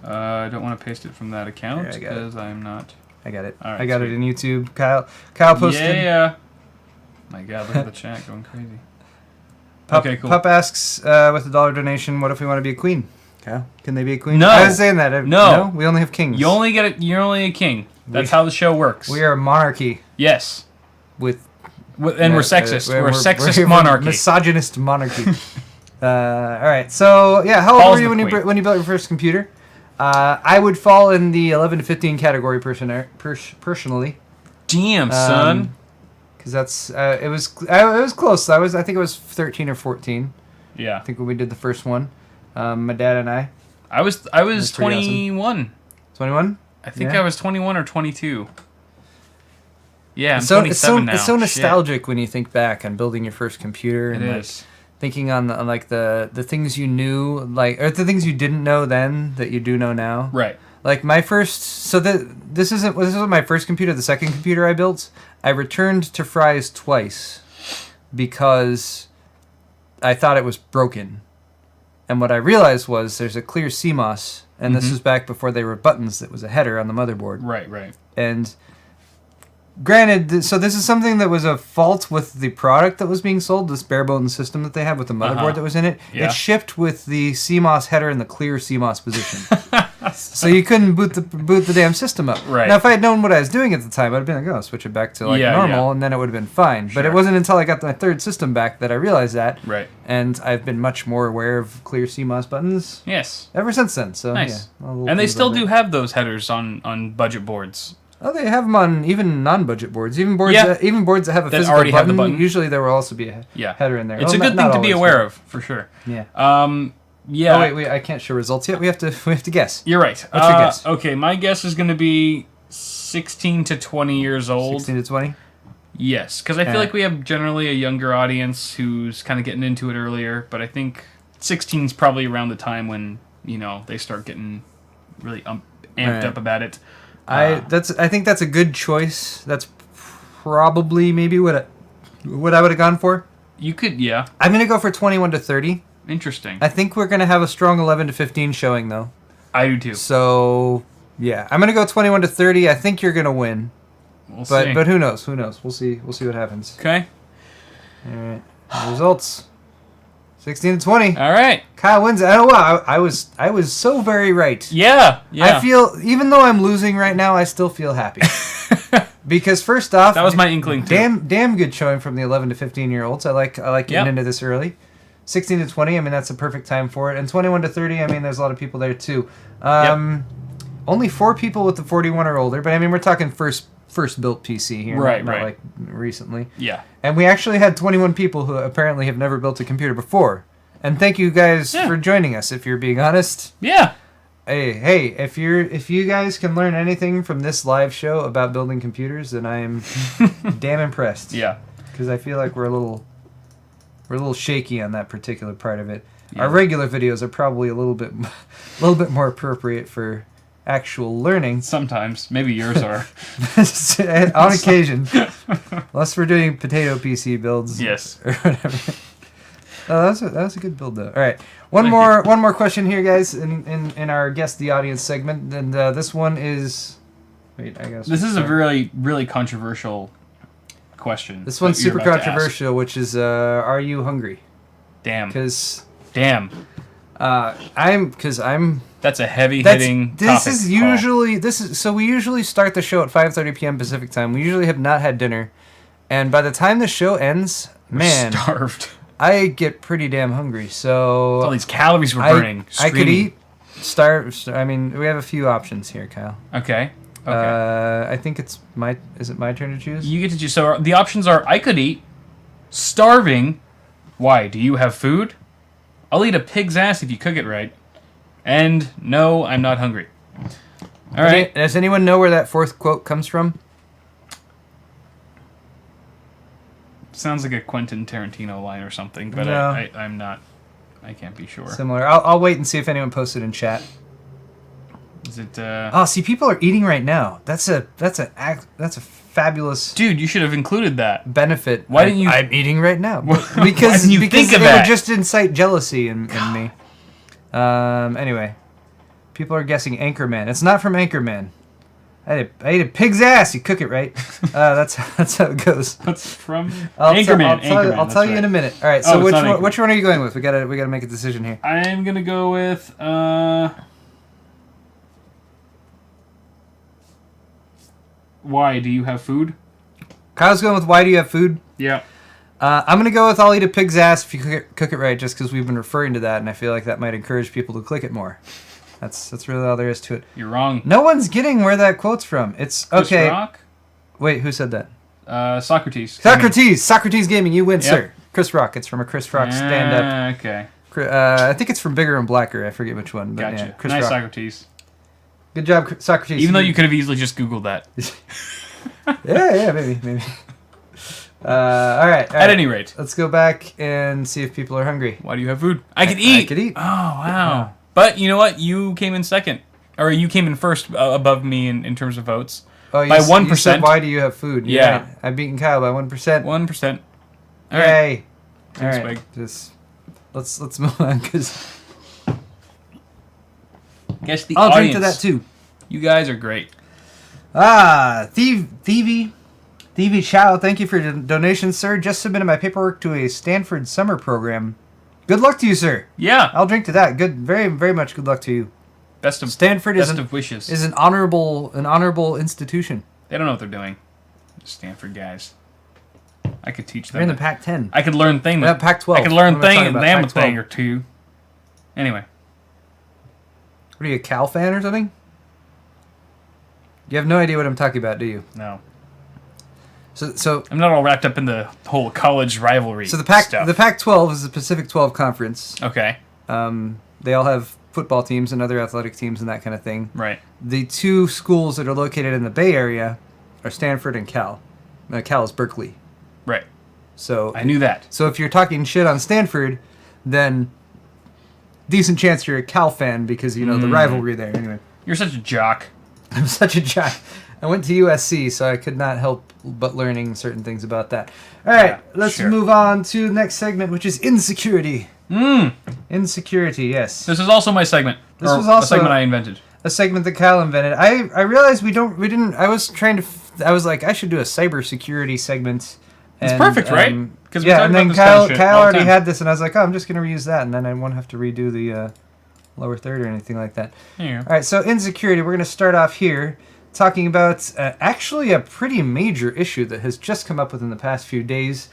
I don't want to paste it from that account because I'm not... I got it. All right, I got it in YouTube. Kyle posted... Yeah. My God, look at the chat going crazy. Okay, cool. Pup asks, with a $1 donation, what if we want to be a queen? Kyle, can they be a queen? No. I was saying that. No. We only have kings. You're only a king. That's how the show works. We are a monarchy. Yes. And we're sexist. We're a sexist monarchy. Misogynist monarchy. All right. So, yeah, how old were you when you built your first computer? I would fall in the 11 to 15 category personally. Damn, son. Because that's it was close. I think it was 13 or 14. Yeah. I think when we did the first one, my dad and I. I was 21. Awesome. 21? I think I was 21 or 22. Yeah, I'm 27 now. It's so nostalgic when you think back on building your first computer and thinking on the things you knew, or the things you didn't know then that you do know now. Right. Like my first, this isn't my first computer. The second computer I built, I returned to Fry's twice because I thought it was broken, and what I realized was there's a clear CMOS, and this was back before they were buttons. That was a header on the motherboard. Right. And granted, so this is something that was a fault with the product that was being sold, this bare bones system that they have with the motherboard that was in it. Yeah. It shipped with the CMOS header in the clear CMOS position. So you couldn't boot the damn system up. Right. Now, if I had known what I was doing at the time, I'd have been like, oh, switch it back to normal, and then it would have been fine. Sure. But it wasn't until I got my third system back that I realized that. Right. And I've been much more aware of clear CMOS buttons. Yes. Ever since then. So, nice. Yeah, and they still do have those headers on budget boards. Oh, they have them on even non-budget boards. Even boards that have a physical already button, have the button. Usually there will also be a header in there. It's a good thing to be aware of, for sure. Yeah. Yeah. Oh, wait, I can't show results yet. We have to guess. You're right. What's your guess? Okay, my guess is going to be 16 to 20 years old. 16 to 20? Yes, because I feel like we have generally a younger audience who's kind of getting into it earlier, but I think 16 is probably around the time when, they start getting really amped up about it. I think that's a good choice. That's probably maybe what I would have gone for. You could, yeah. I'm going to go for 21 to 30. Interesting. I think we're going to have a strong 11 to 15 showing, though. I do, too. So, yeah. I'm going to go 21 to 30. I think you're going to win. We'll see. But who knows? Who knows? We'll see what happens. Okay. All right. Results. 16 to 20. All right. Kyle wins. Oh, wow. I was so very right. Yeah. I feel, even though I'm losing right now, I still feel happy. Because first off, that was my inkling too. Damn good showing from the 11 to 15-year-olds. I like getting into this early. 16 to 20, I mean, that's a perfect time for it. And 21 to 30, I mean, there's a lot of people there too. Only 4 people with the 41 or older, but I mean, we're talking first first built PC here, not like recently. Yeah. And we actually had 21 people who apparently have never built a computer before. And thank you guys for joining us. If you're being honest. Yeah. Hey, if you guys can learn anything from this live show about building computers, then I am damn impressed. Yeah. Because I feel like we're a little shaky on that particular part of it. Yeah. Our regular videos are probably a little bit more appropriate for actual learning. Sometimes, maybe yours are. On occasion, unless we're doing potato PC builds. Yes. Or whatever. Oh, that was a good build though. All right, one more question here, guys, in our guess the audience segment, and this one is. Wait, I guess this is a really really controversial question. This one's super controversial, which is, are you hungry? Damn. I'm. That's a heavy hitting. So we usually start the show at 5:30 p.m. Pacific time. We usually have not had dinner, and by the time the show ends, man, starved. I get pretty damn hungry. So all these calories we're burning. I could eat, starve. I mean, we have a few options here, Kyle. Okay. I think it's my. Is it my turn to choose? You get to choose. So the options are: I could eat, starving. Why? Do you have food? I'll eat a pig's ass if you cook it right. And no, I'm not hungry. All right. Does anyone know where that fourth quote comes from? Sounds like a Quentin Tarantino line or something, but no. I'm not. I can't be sure. Similar. I'll wait and see if anyone posted in chat. Is it? Oh, see, people are eating right now. That's a fabulous. Dude, you should have included that benefit. Why didn't you? I'm eating right now because why didn't you think of it that? would just incite jealousy in me. Anyway, people are guessing Anchorman. It's not from Anchorman. I ate a pig's ass. You cook it right. That's how it goes. What's from Anchorman? I'll tell you in a minute. All right. So which one are you going with? We gotta make a decision here. I'm gonna go with Why do you have food? Kyle's going with why do you have food? Yeah. I'm gonna go with I'll eat a pig's ass if you cook it right, just because we've been referring to that, and I feel like that might encourage people to click it more. That's really all there is to it. You're wrong. No one's getting where that quote's from. It's okay. Chris Rock? Wait, who said that? Socrates. Socrates Gaming. You win, sir. Chris Rock. It's from a Chris Rock stand-up. Okay. I think it's from Bigger and Blacker. I forget which one. But gotcha. Yeah, Chris nice Rock. Socrates. Good job, Socrates. Even though you could have easily just Googled that. yeah, maybe. All right. At any rate, let's go back and see if people are hungry. Why do you have food? I could eat. Oh wow! Yeah. But you know what? You came in second, or you came in first above me in terms of votes. Oh, by 1%. You said why do you have food? Yeah, right. I've beaten Kyle by 1%. 1%. All right. All right. Swig. Just let's move on because. Guess the I'll audience. drink to that too. You guys are great. Thievy Chow, thank you for your donation, sir. Just submitted my paperwork to a Stanford summer program. Good luck to you, sir. Yeah. I'll drink to that. Good, very, very much good luck to you. Stanford best of wishes. Is an honorable institution. They don't know what they're doing. Stanford guys. I could teach them. They're in the Pac-10. I could learn things. Pac-12. I could learn them a thing or two. Anyway. What are you, a Cal fan or something? You have no idea what I'm talking about, do you? No. So I'm not all wrapped up in the whole college rivalry. So the stuff. The Pac-12 is the Pacific 12 Conference. Okay. They all have football teams and other athletic teams and that kind of thing. Right. The two schools that are located in the Bay Area are Stanford and Cal. Cal is Berkeley. Right. So I knew that. So if you're talking shit on Stanford, then decent chance you're a Cal fan because you know the rivalry there. Anyway. You're such a jock. I'm such a jock. I went to USC, so I could not help but learning certain things about that. All right, let's move on to the next segment, which is insecurity. Insecurity, yes. This is also my segment. This was also a segment I invented. A segment that Kyle invented. I realized we didn't. I was like, I should do a cybersecurity segment. It's perfect, right? Because and then Kyle already had this, and I was like, oh, I'm just going to reuse that, and then I won't have to redo the lower third or anything like that. Yeah. All right, so insecurity. We're going to start off here talking about actually a pretty major issue that has just come up within the past few days,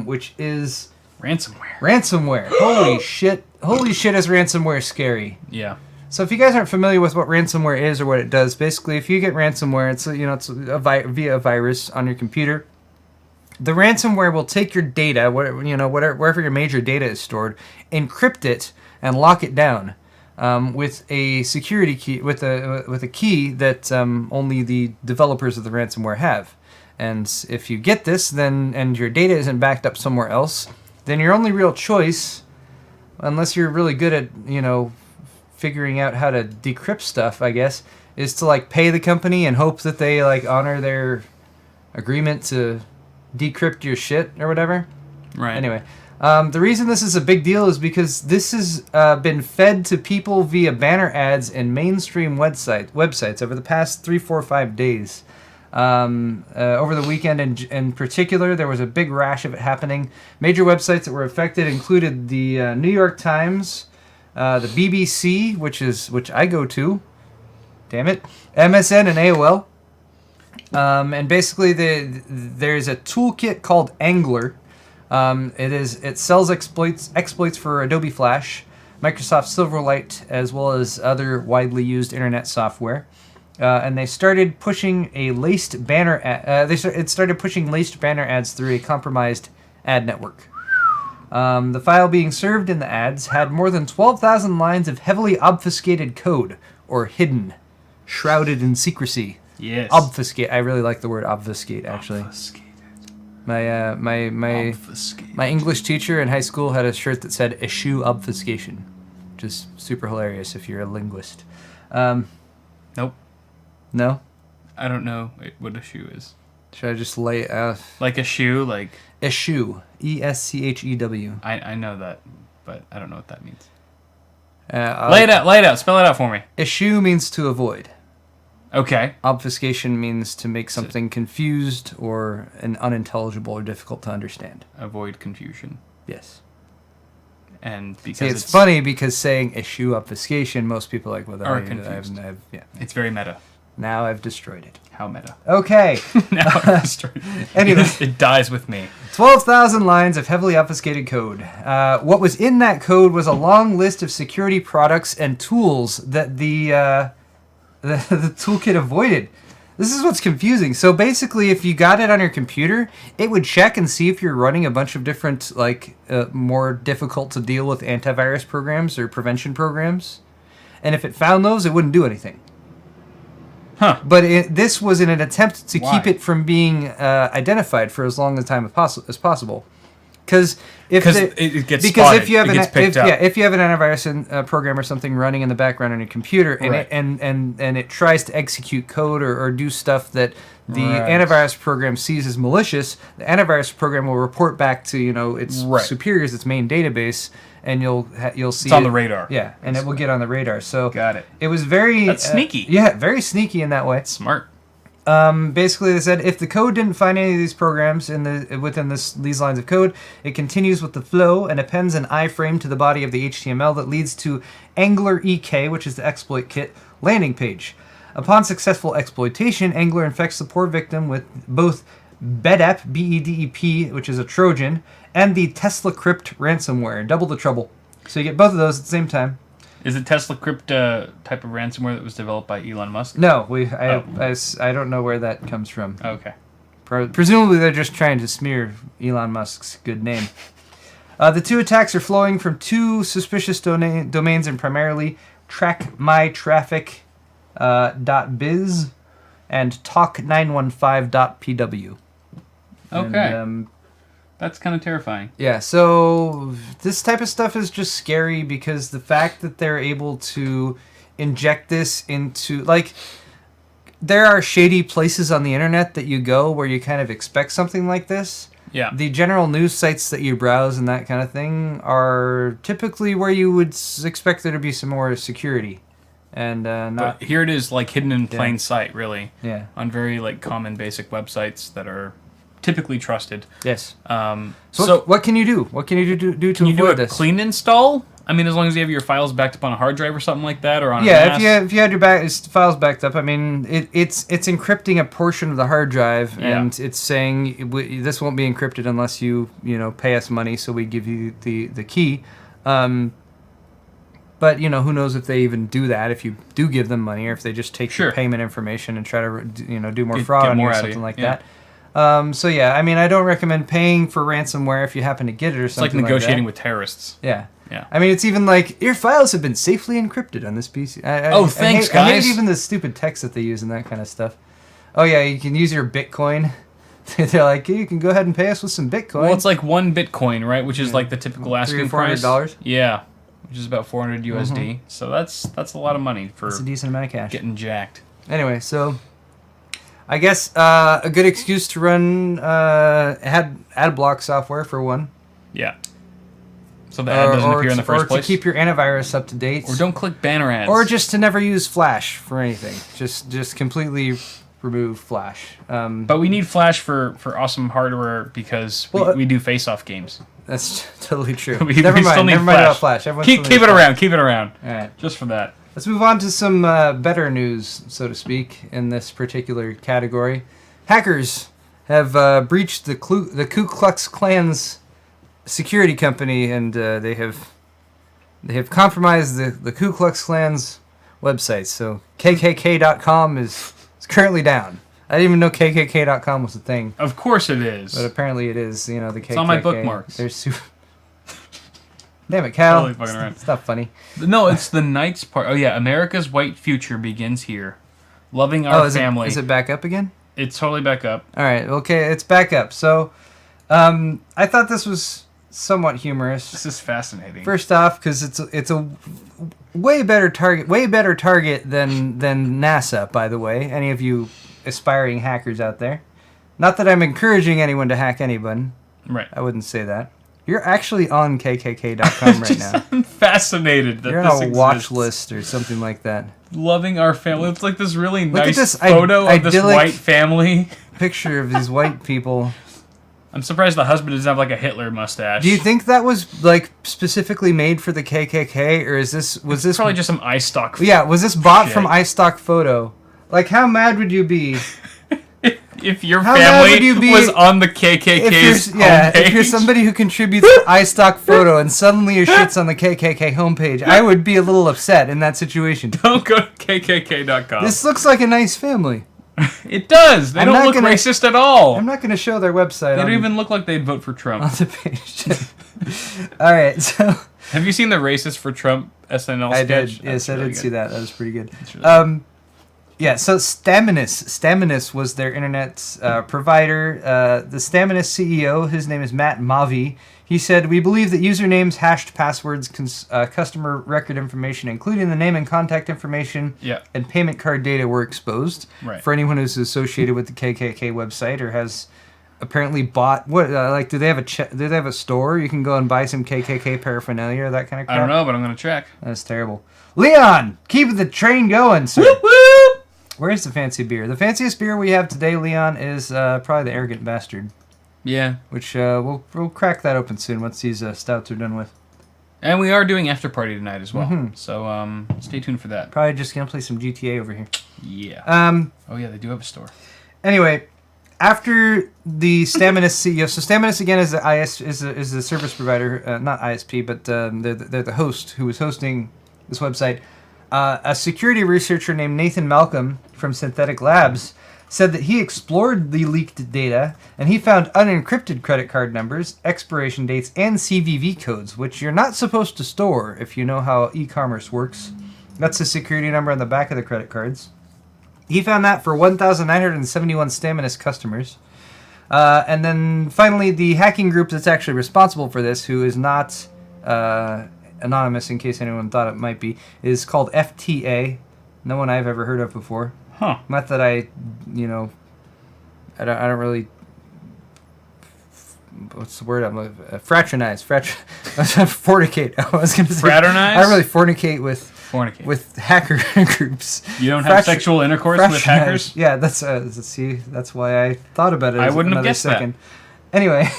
which is ransomware. Holy shit! Holy shit! Is ransomware scary? Yeah. So if you guys aren't familiar with what ransomware is or what it does, basically if you get ransomware, it's via a virus on your computer. The ransomware will take your data, wherever your major data is stored, encrypt it and lock it down with a security key, with a key that only the developers of the ransomware have. And if you get this, and your data isn't backed up somewhere else, then your only real choice, unless you're really good at figuring out how to decrypt stuff, I guess, is to like pay the company and hope that they like honor their agreement to decrypt your shit or whatever. Right. Anyway, the reason this is a big deal is because this has been fed to people via banner ads in mainstream websites over the past 3, 4, 5 days. Over the weekend in particular, there was a big rash of it happening. Major websites that were affected included the New York Times, the BBC, which I go to, damn it, MSN and AOL, and basically there's a toolkit called Angler. It sells exploits for Adobe Flash, Microsoft Silverlight, as well as other widely used internet software. And they started pushing a laced banner. It started pushing laced banner ads through a compromised ad network. The file being served in the ads had more than 12,000 lines of heavily obfuscated code, or hidden, shrouded in secrecy. Yes. Obfuscate. I really like the word obfuscate, actually. Obfuscated. My English teacher in high school had a shirt that said "eschew obfuscation," which is super hilarious if you're a linguist. Nope. No? I don't know what a shoe is. Should I just lay like a shoe, like eschew, ESCHEW. I know that, but I don't know what that means. Lay it out, spell it out for me. Eschew means to avoid. Okay. Obfuscation means to make something confused or unintelligible or difficult to understand. Avoid confusion. Yes. And because it's funny because saying eschew obfuscation, most people are like, well, are confused. Yeah. It's very meta. Now I've destroyed it. How meta. Okay. Now I've destroyed it. Anyway. It dies with me. 12,000 lines of heavily obfuscated code. What was in that code was a long list of security products and tools that the toolkit avoided. This is what's confusing. So basically, if you got it on your computer, it would check and see if you're running a bunch of different, more difficult to deal with antivirus programs or prevention programs. And if it found those, it wouldn't do anything. Huh. But this was in an attempt to keep it from being identified for as long a time as possible. Because if it gets spotted, if you have if you have an antivirus program or something running in the background on your computer and right. and it tries to execute code or do stuff that the antivirus program sees as malicious, the antivirus program will report back to its superiors, its main database, and you'll see it's on the radar. Yeah, and it will get on the radar. So got it. It was very sneaky. Yeah, very sneaky in that way. Smart. Basically, they said if the code didn't find any of these programs within these lines of code, it continues with the flow and appends an iframe to the body of the HTML that leads to Angler EK, which is the exploit kit, landing page. Upon successful exploitation, Angler infects the poor victim with both BEDEP, BEDEP, which is a Trojan, and the Tesla Crypt ransomware. Double the trouble. So you get both of those at the same time. Is it Tesla Crypt type of ransomware that was developed by Elon Musk? No, I don't know where that comes from. Okay. Presumably they're just trying to smear Elon Musk's good name. The two attacks are flowing from two suspicious domains and primarily trackmytraffic.biz and talk915.pw. Okay. And, that's kind of terrifying. Yeah, so this type of stuff is just scary because the fact that they're able to inject this into, there are shady places on the internet that you go where you kind of expect something like this. Yeah. The general news sites that you browse and that kind of thing are typically where you would expect there to be some more security. And But here it is, hidden in plain sight, really. Yeah. On very, common basic websites that are typically trusted. Yes. So what can you do? What can you do to can you do avoid a this? clean install? I mean, as long as you have your files backed up on a hard drive or something like that, or on if you had your files backed up, I mean, it's encrypting a portion of the hard drive, and it's saying this won't be encrypted unless you pay us money, so we give you the key. But, who knows if they even do that, if you do give them money, or if they just take your payment information and try to, do more fraud on you or something like that. So, yeah, I mean, I don't recommend paying for ransomware if you happen to get it or something like that. It's like negotiating with terrorists. Yeah. I mean, it's even like, your files have been safely encrypted on this PC. Thanks, guys. I hate even the stupid text that they use and that kind of stuff. Oh, yeah, you can use your Bitcoin. They're like, you can go ahead and pay us with some Bitcoin. Well, it's like 1 Bitcoin, right? Which is like the typical asking price. $300. Yeah. Which is about 400 USD. So that's a lot of money for a decent amount of cash. Getting jacked. Anyway, so I guess a good excuse to run ad block software for one. Yeah. So the ad doesn't appear in the first place. Or to keep your antivirus up to date. Or don't click banner ads. Or just to never use Flash for anything. Just completely remove Flash. But we need Flash for awesome hardware because we do face-off games. That's totally true. Never mind about Flash. Keep it around. All right. Just for that. Let's move on to some better news, so to speak, in this particular category. Hackers have breached the Ku Klux Klan's security company, and they have compromised the Ku Klux Klan's website. So KKK.com is currently down. I didn't even know KKK.com was a thing. Of course it is. But apparently it is. The KKK. It's on my bookmarks. They're super. Damn it, Cal. Totally fucking around. It's not funny. No, it's the Knights part. Oh yeah, America's white future begins here. Loving our family. Is it back up again? It's totally back up. All right. Okay, it's back up. So, I thought this was somewhat humorous. This is fascinating. First off, because it's a way better target than NASA. By the way, any of you aspiring hackers out there. Not that I'm encouraging anyone to hack anyone. Right. I wouldn't say that. You're actually on KKK.com right now. I'm fascinated that you're this on a exists. watch list or something like that. Loving our family. It's like this really Look nice at this photo of this white family. Picture of these white people. I'm surprised the husband doesn't have like a Hitler mustache. Do you think that was like specifically made for the KKK, or was this probably just some iStock? Yeah, was this bought from iStock Photo? Like, how mad would you be if your family was on the KKK's homepage? If you're somebody who contributes to iStock Photo and suddenly your shit's on the KKK homepage, I would be a little upset in that situation. Don't go to KKK.com. This looks like a nice family. It does. They don't look racist at all. I'm not going to show their website. They don't even look like they'd vote for Trump. On the page. All right, so... Have you seen the Racist for Trump SNL sketch? I did. Yes, I did see that. That was pretty good. Really yeah, so Staminus was their internet provider. The Staminus CEO, his name is Matt Mavi. He said, "We believe that usernames, hashed passwords, customer record information, including the name and contact information, and payment card data were exposed for anyone who's associated with the KKK website or has apparently bought do they have a store you can go and buy some KKK paraphernalia or that kind of crap? I don't know, but I'm gonna check. That's terrible. Leon, keep the train going, sir. Whoop, whoop. Where's the fancy beer? The fanciest beer we have today, Leon, is probably the Arrogant Bastard. Yeah. Which we'll crack that open soon once these stouts are done with. And we are doing after party tonight as well. Mm-hmm. So stay tuned for that. Probably just gonna play some GTA over here. Yeah. Oh yeah, they do have a store. Anyway, after the Staminus CEO, so Staminus again is the service provider, not ISP, but they're the host who was hosting this website. A security researcher named Nathan Malcolm from Synthetic Labs said that he explored the leaked data and he found unencrypted credit card numbers, expiration dates, and CVV codes, which you're not supposed to store if you know how e-commerce works. That's the security number on the back of the credit cards. He found that for 1,971 Staminus customers. And then finally, the hacking group that's actually responsible for this, who is not anonymous in case anyone thought it might be, is called FTA. No one I've ever heard of before. Huh. Not that I don't really... What's the word? Fraternize. Fornicate. I was going to say. Fraternize? I don't really fornicate with hacker groups. You don't have sexual intercourse with hackers? Yeah, that's why I thought about it. I wouldn't have guessed that. Anyway,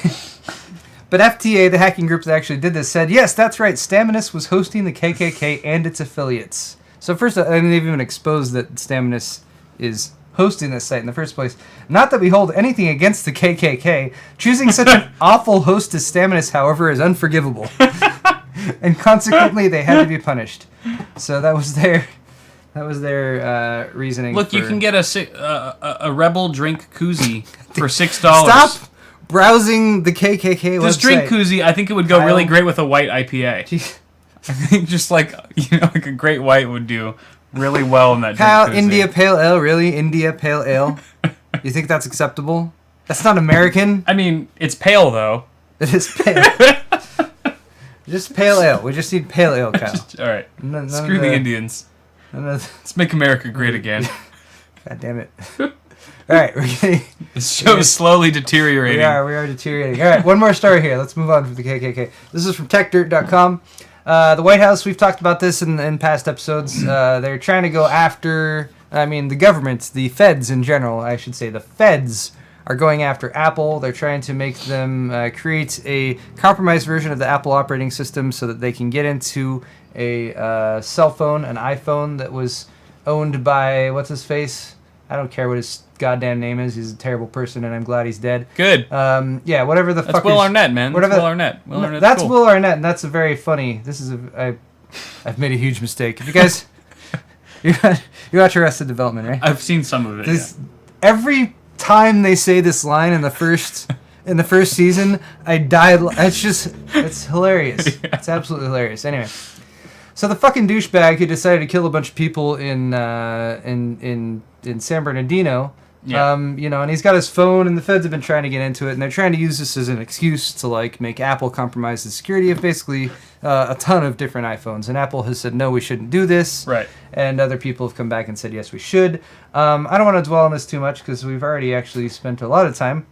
but FTA, the hacking group that actually did this, said, yes, that's right, Staminus was hosting the KKK and its affiliates. So first, they've even exposed that Staminus is hosting this site in the first place. Not that we hold anything against the KKK. Choosing such an awful host as Staminus, however, is unforgivable. And consequently, they had to be punished. So that was their reasoning. Look, you can get a Rebel drink koozie for $6. Stop browsing the KKK website. This drink koozie, I think it would go really great with a white IPA. Jeez. I think just like a great white would do really well in that Kyle, drink koozie. India Pale Ale, really? India Pale Ale? You think that's acceptable? That's not American. I mean, it's pale though. It is pale. Just pale ale. We just need pale ale, Kyle. All right. Screw the Indians. Let's make America great again. God damn it. All right, we're getting... This show is slowly deteriorating. We are deteriorating. All right, one more story here. Let's move on from the KKK. This is from TechDirt.com. The White House, we've talked about this in past episodes. They're trying to go after, the government, the feds in general, I should say. The feds are going after Apple. They're trying to make them create a compromised version of the Apple operating system so that they can get into a cell phone, an iPhone that was owned by, what's his face? I don't care what his goddamn name is. He's a terrible person, and I'm glad he's dead. Good. Yeah, whatever the fuck. That's Will Arnett, man. That's Will Arnett. Will Arnett's that's cool. Will Arnett, and that's a very funny. I've made a huge mistake. If you guys, you watch Arrested Development, right? I've seen some of it. Every time they say this line in the first season, I die. It's hilarious. Yeah. It's absolutely hilarious. Anyway. So the fucking douchebag who decided to kill a bunch of people in San Bernardino, and he's got his phone, and the feds have been trying to get into it, and they're trying to use this as an excuse to make Apple compromise the security of basically a ton of different iPhones. And Apple has said no, we shouldn't do this. Right. And other people have come back and said yes, we should. I don't want to dwell on this too much because we've already actually spent a lot of time.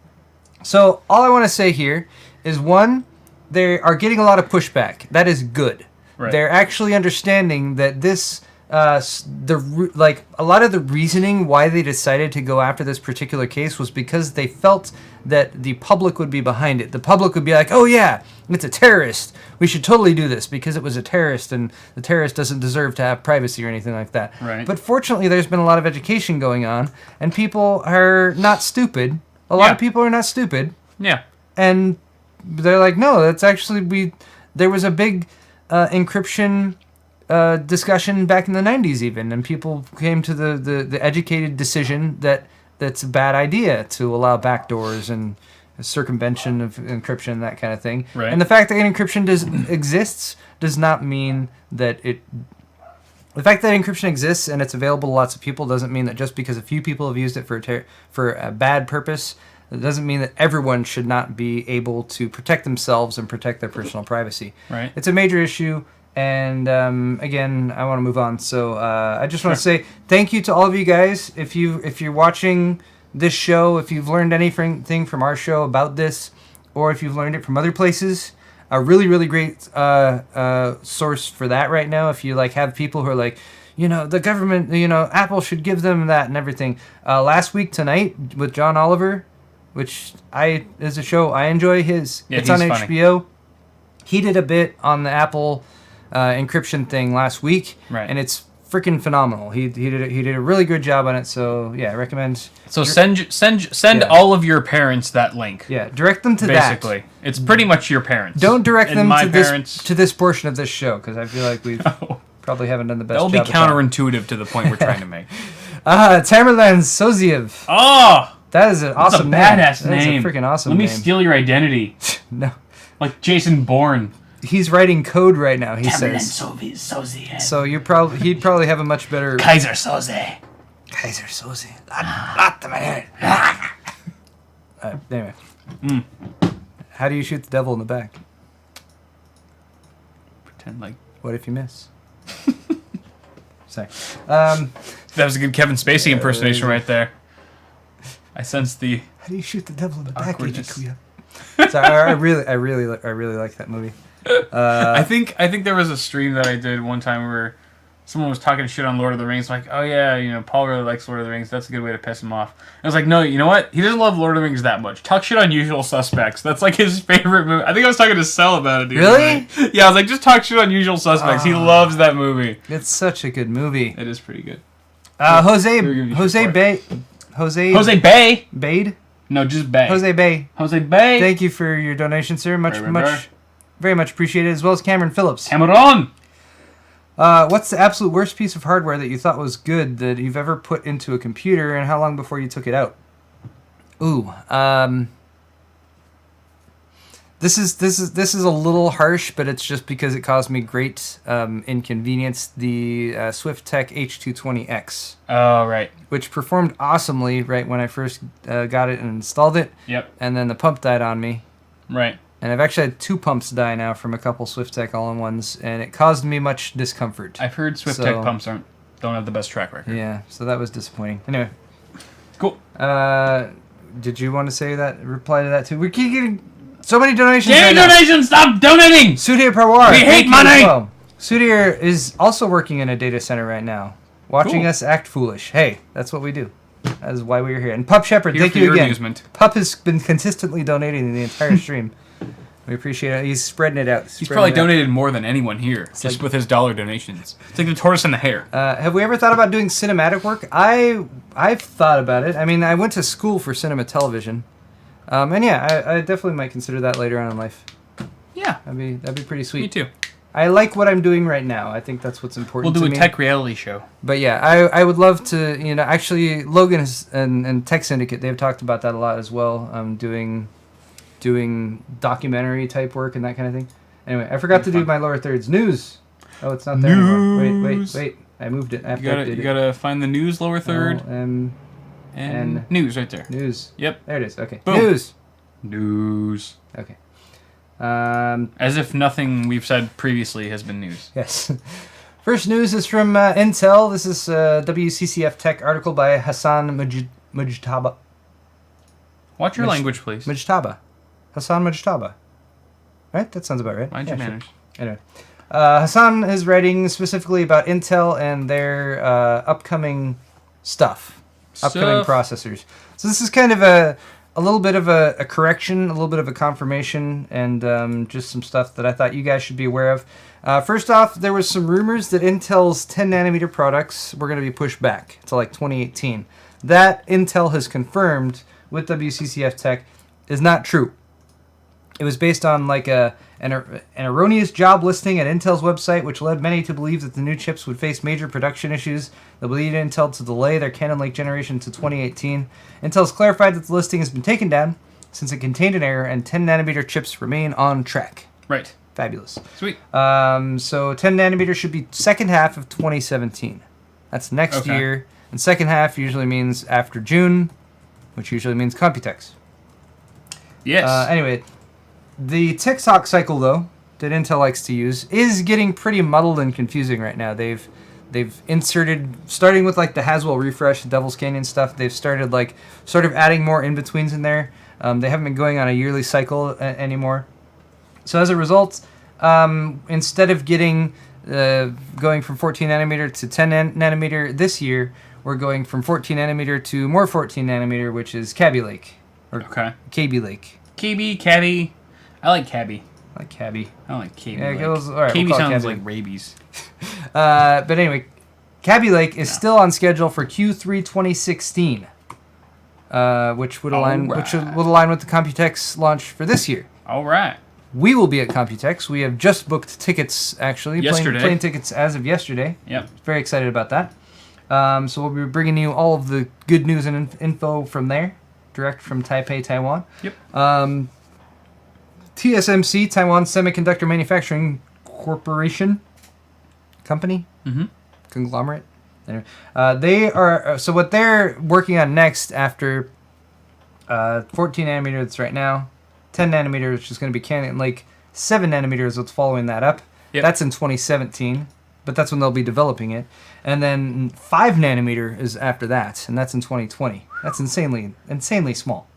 So all I want to say here is one, they are getting a lot of pushback. That is good. Right. They're actually understanding that this, a lot of the reasoning why they decided to go after this particular case was because they felt that the public would be behind it. The public would be like, oh yeah, it's a terrorist. We should totally do this because it was a terrorist and the terrorist doesn't deserve to have privacy or anything like that. Right. But fortunately, there's been a lot of education going on, and people are not stupid. A lot of people are not stupid. Yeah. And they're like, no, that's actually, there was a big... encryption discussion back in the 90s even, and people came to the educated decision that that's a bad idea to allow backdoors and circumvention of encryption, that kind of thing. Right. And the fact that encryption exists does not mean that the fact that encryption exists and it's available to lots of people doesn't mean that just because a few people have used it for a bad purpose, it doesn't mean that everyone should not be able to protect themselves and protect their personal privacy. Right. It's a major issue, and again, I want to move on. So I just want to say thank you to all of you guys. If you're watching this show, if you've learned anything from our show about this, or if you've learned it from other places, a really, really great source for that right now. If you have people who are like, the government, Apple should give them that and everything. Last week tonight with John Oliver, which is a show I enjoy. It's on HBO. Funny. He did a bit on the Apple encryption thing last week, right. And it's freaking phenomenal. He did a really good job on it. So yeah, I recommend. So send all of your parents that link. Yeah, direct them to basically. It's pretty much your parents. Don't direct them to this portion of this show because I feel like we probably haven't done the best. That'll be counterintuitive to the point we're trying to make. Tamerlan Soziev. Oh. That is an awesome name. That's a badass name. That's a freaking awesome name. Let me steal your identity. No. Like Jason Bourne. He's writing code right now, he says. Soze. So he'd probably have a much better... Kaiser Soze. Anyway. How do you shoot the devil in the back? Pretend like... What if you miss? Sorry. That was a good Kevin Spacey impersonation right there. I sense the... How do you shoot the devil in the back, Agent Kuya? Sorry, I really like that movie. I think there was a stream that I did one time where someone was talking shit on Lord of the Rings. I'm like, oh yeah, Paul really likes Lord of the Rings. That's a good way to piss him off. I was like, no, you know what? He doesn't love Lord of the Rings that much. Talk shit on Usual Suspects. That's like his favorite movie. I think I was talking to Sel about it. Really? Yeah, I was like, just talk shit on Usual Suspects. He loves that movie. It's such a good movie. It is pretty good. Jose Bade? No, just Bay. Jose Bay. Jose Bay. Thank you for your donation, sir. Very much appreciated, as well as Cameron Phillips. Cameron! What's the absolute worst piece of hardware that you thought was good that you've ever put into a computer, and how long before you took it out? Ooh, this is a little harsh, but it's just because it caused me great inconvenience. The SwiftTech H220X. Oh, right. Which performed awesomely right when I first got it and installed it. Yep. And then the pump died on me. Right. And I've actually had 2 pumps die now from a couple SwiftTech all-in-ones, and it caused me much discomfort. I've heard SwiftTech pumps don't have the best track record. Yeah, so that was disappointing. Anyway. Cool. Did you want to say that? Reply to that too? We keep getting so many donations. Yay, donations! Stop donating! Sudhir Parwar. We hate money! Well. Sudhir is also working in a data center right now, watching us act foolish. Hey, that's what we do. That is why we're here. And Pup Shepherd, thank you again. Amusement. Pup has been consistently donating the entire stream. We appreciate it. He's spreading it out. He's probably donated more than anyone here, just with his dollar donations. It's like the tortoise and the hare. Have we ever thought about doing cinematic work? I've thought about it. I mean, I went to school for cinema television, and yeah, I definitely might consider that later on in life. Yeah, that'd be pretty sweet. Me too. I like what I'm doing right now. I think that's what's important. We'll do to a me. tech reality show. But yeah, I would love to. Actually, Logan and Tech Syndicate, they've talked about that a lot as well. Doing documentary type work and that kind of thing. Anyway, I forgot to do my lower thirds. News. Oh, it's not there anymore. Wait. I moved it. You gotta find the news lower third. And news right there. News. Yep. There it is. Okay. Boom. News. Okay. As if nothing we've said previously has been news. Yes. First news is from Intel. This is a WCCF Tech article by Hassan Mujtaba. Watch your language, please. Mujtaba. Hassan Mujtaba. Right? That sounds about right. Mind your manners. Sure. Anyway. Hassan is writing specifically about Intel and their upcoming stuff. Upcoming processors. So this is kind of a little bit of a correction, a little bit of a confirmation, and just some stuff that I thought you guys should be aware of. First off, there was some rumors that Intel's 10 nanometer products were going to be pushed back to like 2018. That Intel has confirmed with WCCF Tech is not true. It was based on like an erroneous job listing at Intel's website, which led many to believe that the new chips would face major production issues that would lead Intel to delay their Cannonlake generation to 2018. Intel's clarified that the listing has been taken down since it contained an error, and 10 nanometer chips remain on track. Right. Fabulous. Sweet. So 10 nanometer should be second half of 2017. That's next year. And second half usually means after June, which usually means Computex. Yes. Anyway, the tick-tock cycle, though, that Intel likes to use is getting pretty muddled and confusing right now. They've inserted, starting with like the Haswell refresh, the Devil's Canyon stuff, they've started like sort of adding more in-betweens in there. They haven't been going on a yearly cycle anymore. So as a result, instead of going from 14 nanometer to 10 nanometer this year, we're going from 14 nanometer to more 14 nanometer, which is Kaby Lake. Kaby Lake. Kaby. I like Kaby. I like Kaby. I like Kaby. Yeah, Lake. All right, Kaby we'll sounds Kaby. like rabies. But anyway, Kaby Lake is still on schedule for Q3 2016, which would align with the Computex launch for this year. All right. We will be at Computex. We have just booked tickets, actually. Yesterday. Plane tickets as of yesterday. Yep. Very excited about that. So we'll be bringing you all of the good news and info from there, direct from Taipei, Taiwan. Yep. TSMC, Taiwan Semiconductor Manufacturing Corporation Company, conglomerate. Anyway, they are so what they're working on next after 14 nanometer. That's right now. 10 nanometer, which is going to be Cannonlake. 7 nanometer is what's following that up. Yep. That's in 2017, but that's when they'll be developing it. And then 5 nanometer is after that, and that's in 2020. That's insanely small.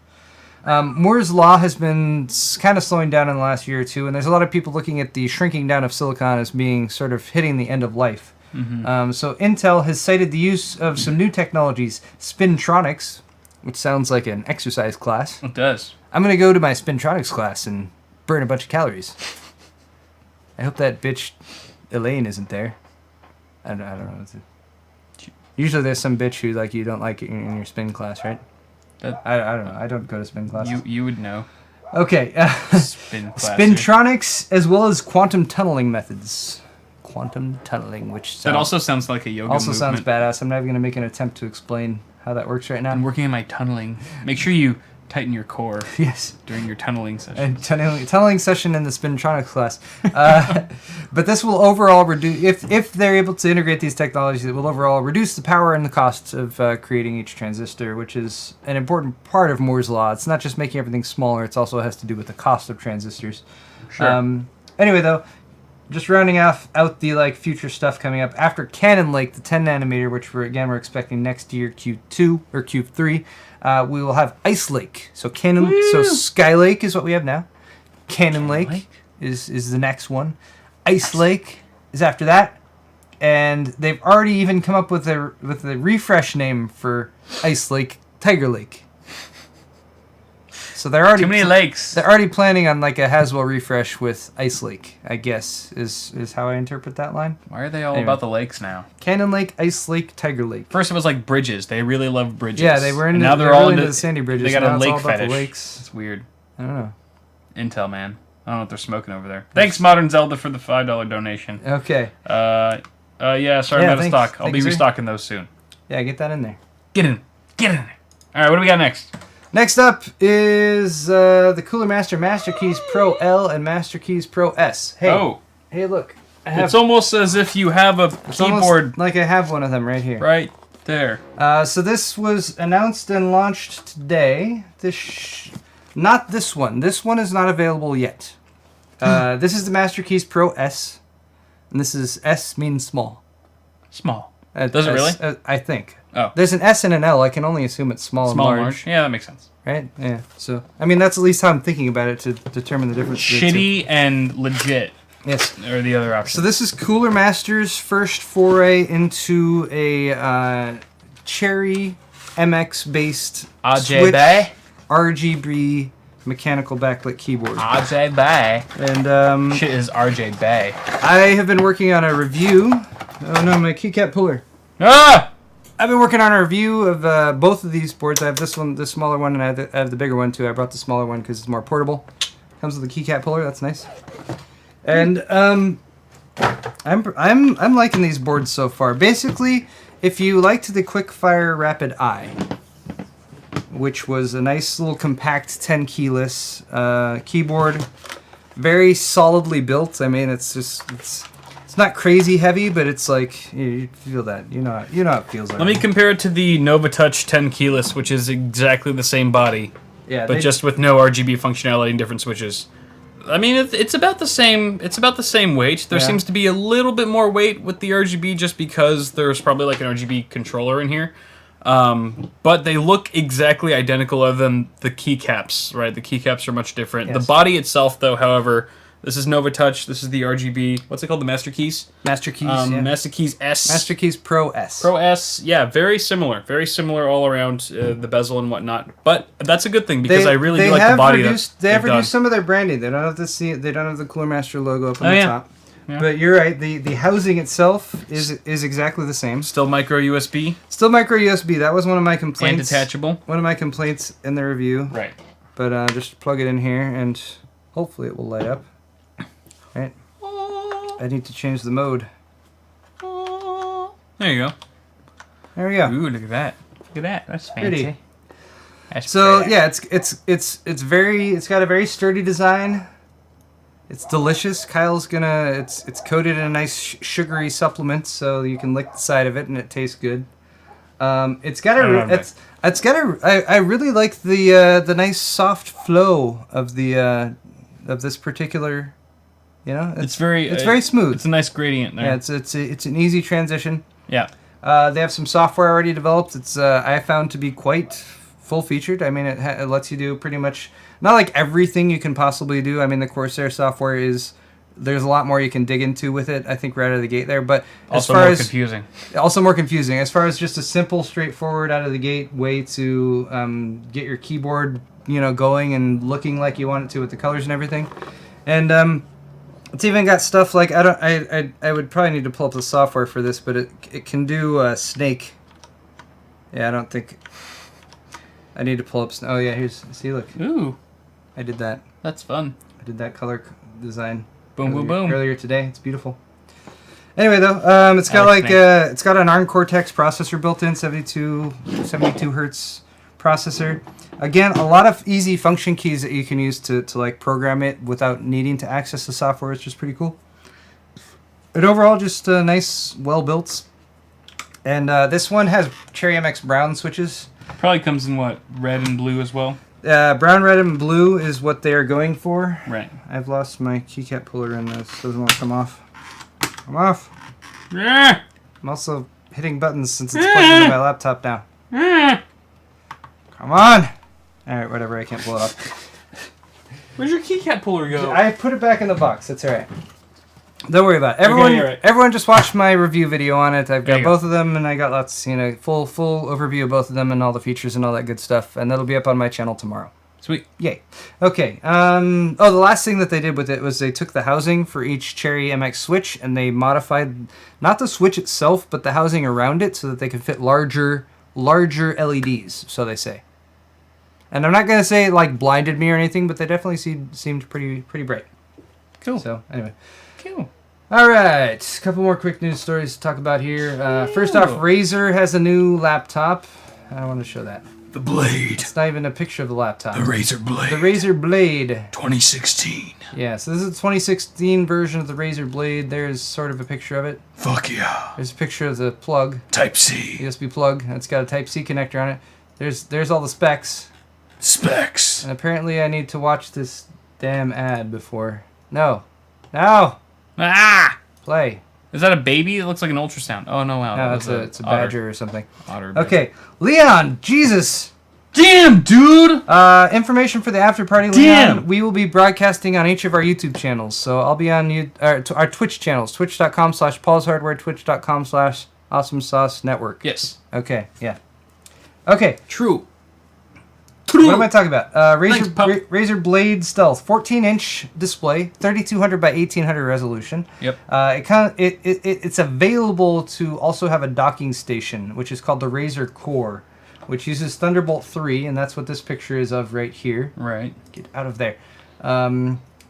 Moore's Law has been kind of slowing down in the last year or two, and there's a lot of people looking at the shrinking down of silicon as being sort of hitting the end of life. So Intel has cited the use of some new technologies, spintronics, which sounds like an exercise class. It does. I'm going to go to my spintronics class and burn a bunch of calories. I hope that bitch Elaine isn't there. I don't know. Usually there's some bitch who like you don't like in your spin class, right? I don't know. I don't go to spin classes. You would know. Okay. Spin class. Spintronics as well as quantum tunneling methods. quantum tunneling, which that also sounds like a yoga also movement. sounds badass. I'm not even going to make an attempt to explain how that works right now. I'm working on my tunneling. Make sure you tighten your core. Yes. During your tunneling session. And tunneling session in the Spintronics class. But this will overall reduce, if they're able to integrate these technologies, it will overall reduce the power and the cost of creating each transistor, which is an important part of Moore's Law. It's not just making everything smaller, it also has to do with the cost of transistors. Sure. Anyway, though, just rounding out the future stuff coming up after Cannonlake, the 10 nanometer, which we're expecting next year, Q2 or Q3. We will have Ice Lake. So Skylake is what we have now. Cannonlake is the next one. Ice Lake is after that, and they've already even come up with a refresh name for Ice Lake, Tiger Lake. So they're already too many lakes. They're already planning on a Haswell refresh with Ice Lake, I guess is how I interpret that line. Why are they all about the lakes now? Cannon Lake, Ice Lake, Tiger Lake. First it was like bridges. They really love bridges. Yeah, they were into. Now they're all into the sandy bridges. They got now a lake it's all about fetish. the lakes. It's weird. I don't know. Intel, man. I don't know what they're smoking over there. Thanks, Modern Zelda, for the $5 donation. Okay. Yeah, sorry I'm out of stock. I'll be restocking those soon. Yeah, get that in there. Get in there. All right, what do we got next? Next up is the Cooler Master MasterKeys Pro L and MasterKeys Pro S. Hey, look. It's almost as if you have a keyboard. Like I have one of them right here. Right there. So this was announced and launched today. Not this one. This one is not available yet. This is the MasterKeys Pro S. And this is S means small. Small. Does it really? I think. Oh. There's an S and an L. I can only assume it's small and large. Yeah, that makes sense. Right? Yeah. So, I mean, that's at least how I'm thinking about it to determine the difference. Shitty and legit. Yes. Or the other option. So this is Cooler Master's first foray into a Cherry MX-based Switch RGB mechanical backlit keyboard. RJ Bay. And shit is RJ Bay. I have been working on a review. Oh no, my keycap puller. Ah! I've been working on a review of both of these boards. I have this one, the smaller one, and I have the bigger one too. I brought the smaller one because it's more portable. Comes with a keycap puller. That's nice. And I'm liking these boards so far. Basically, if you liked the Quickfire Rapid Eye, which was a nice little compact 10 keyless keyboard, very solidly built. I mean, it's not crazy heavy, but it's like you feel that. You know how it feels like. Let me compare it to the Nova Touch 10 keyless, which is exactly the same body, but just with no RGB functionality and different switches. I mean, it's about the same. It's about the same weight. There seems to be a little bit more weight with the RGB, just because there's probably like an RGB controller in here. But they look exactly identical, other than the keycaps. Right, the keycaps are much different. Yes. The body itself, though, however. This is Nova Touch. This is the RGB. What's it called? The MasterKeys? MasterKeys, yeah. MasterKeys S. MasterKeys Pro S. Pro S. Yeah, very similar. Very similar all around the bezel and whatnot. But that's a good thing, because I really do like the body. They have reduced some of their branding. They don't have they don't have the Cooler Master logo up on the top. Yeah. But you're right. The housing itself is exactly the same. Still micro USB. Still micro USB. That was one of my complaints. And detachable. One of my complaints in the review. Right. But just plug it in here, and hopefully it will light up. Right. I need to change the mode. There you go. There we go. Ooh, look at that. Look at that. That's fancy. Pretty. That's so pretty. yeah, it's got a very sturdy design. It's delicious. Kyle's gonna. It's coated in a nice sugary supplement, so you can lick the side of it and it tastes good. It's got a. It's got a. I really like the nice soft flow of the of this particular. You know, it's very smooth. It's a nice gradient there. Yeah, it's an easy transition. Yeah. They have some software already developed. It's I found to be quite full featured. I mean, it lets you do pretty much not like everything you can possibly do. I mean, the Corsair software there's a lot more you can dig into with it. I think right out of the gate there, but also more confusing. Also more confusing as far as just a simple, straightforward out of the gate way to get your keyboard going and looking like you want it to with the colors and everything, and it's even got stuff like I would probably need to pull up the software for this, but it can do Snake. Yeah, I don't think I need to pull up. Oh yeah, see, look. Ooh, I did that. That's fun. I did that color design. Boom, boom, boom. Earlier today. It's beautiful. Anyway, though, it's got it's got an ARM Cortex processor built in, 72 hertz processor. Again, a lot of easy function keys that you can use to like program it without needing to access the software, which is pretty cool. And overall, just nice, well built. And this one has Cherry MX Brown switches. Probably comes in what, red and blue as well. Brown, red, and blue is what they are going for. Right. I've lost my keycap puller and this doesn't want to come off. Come off. Yeah. I'm also hitting buttons since it's plugged into my laptop now. Come on. All right, whatever. I can't pull it off. Where's your keycap puller go? I put it back in the box. That's all right. Don't worry about it. Everyone just watched my review video on it. I've got both of them, and I got lots, full overview of both of them and all the features and all that good stuff. And that'll be up on my channel tomorrow. Sweet. Yay. Okay. The last thing that they did with it was they took the housing for each Cherry MX switch and they modified not the switch itself, but the housing around it so that they could fit larger LEDs, so they say. And I'm not going to say it like blinded me or anything, but they definitely seemed pretty bright. Cool. So, anyway. Cool. All right. A couple more quick news stories to talk about here. First off, Razer has a new laptop. I want to show that. The Blade. It's not even a picture of the laptop. The Razer Blade. The Razer Blade. 2016. Yeah, so this is the 2016 version of the Razer Blade. There's sort of a picture of it. Fuck yeah. There's a picture of the plug. Type-C. USB plug. It's got a Type-C connector on it. There's all the specs. Specs. And apparently I need to watch this damn ad before. No. Ah! Play. Is that a baby? It looks like an ultrasound. Oh, no, wow. No, it's a badger or something. Otter. Okay. Leon, Jesus. Damn, dude! Information for the after party. Damn! Leon, we will be broadcasting on each of our YouTube channels. So I'll be on our Twitch channels. Twitch.com/PaulsHardware. Twitch.com/AwesomeSauceNetwork. Yes. Okay, yeah. Okay. True. What am I talking about? Razer Blade Stealth, 14-inch display, 3200 by 1800 resolution. Yep. It's available to also have a docking station, which is called the Razer Core, which uses Thunderbolt 3, and that's what this picture is of right here. Right. Get out of there.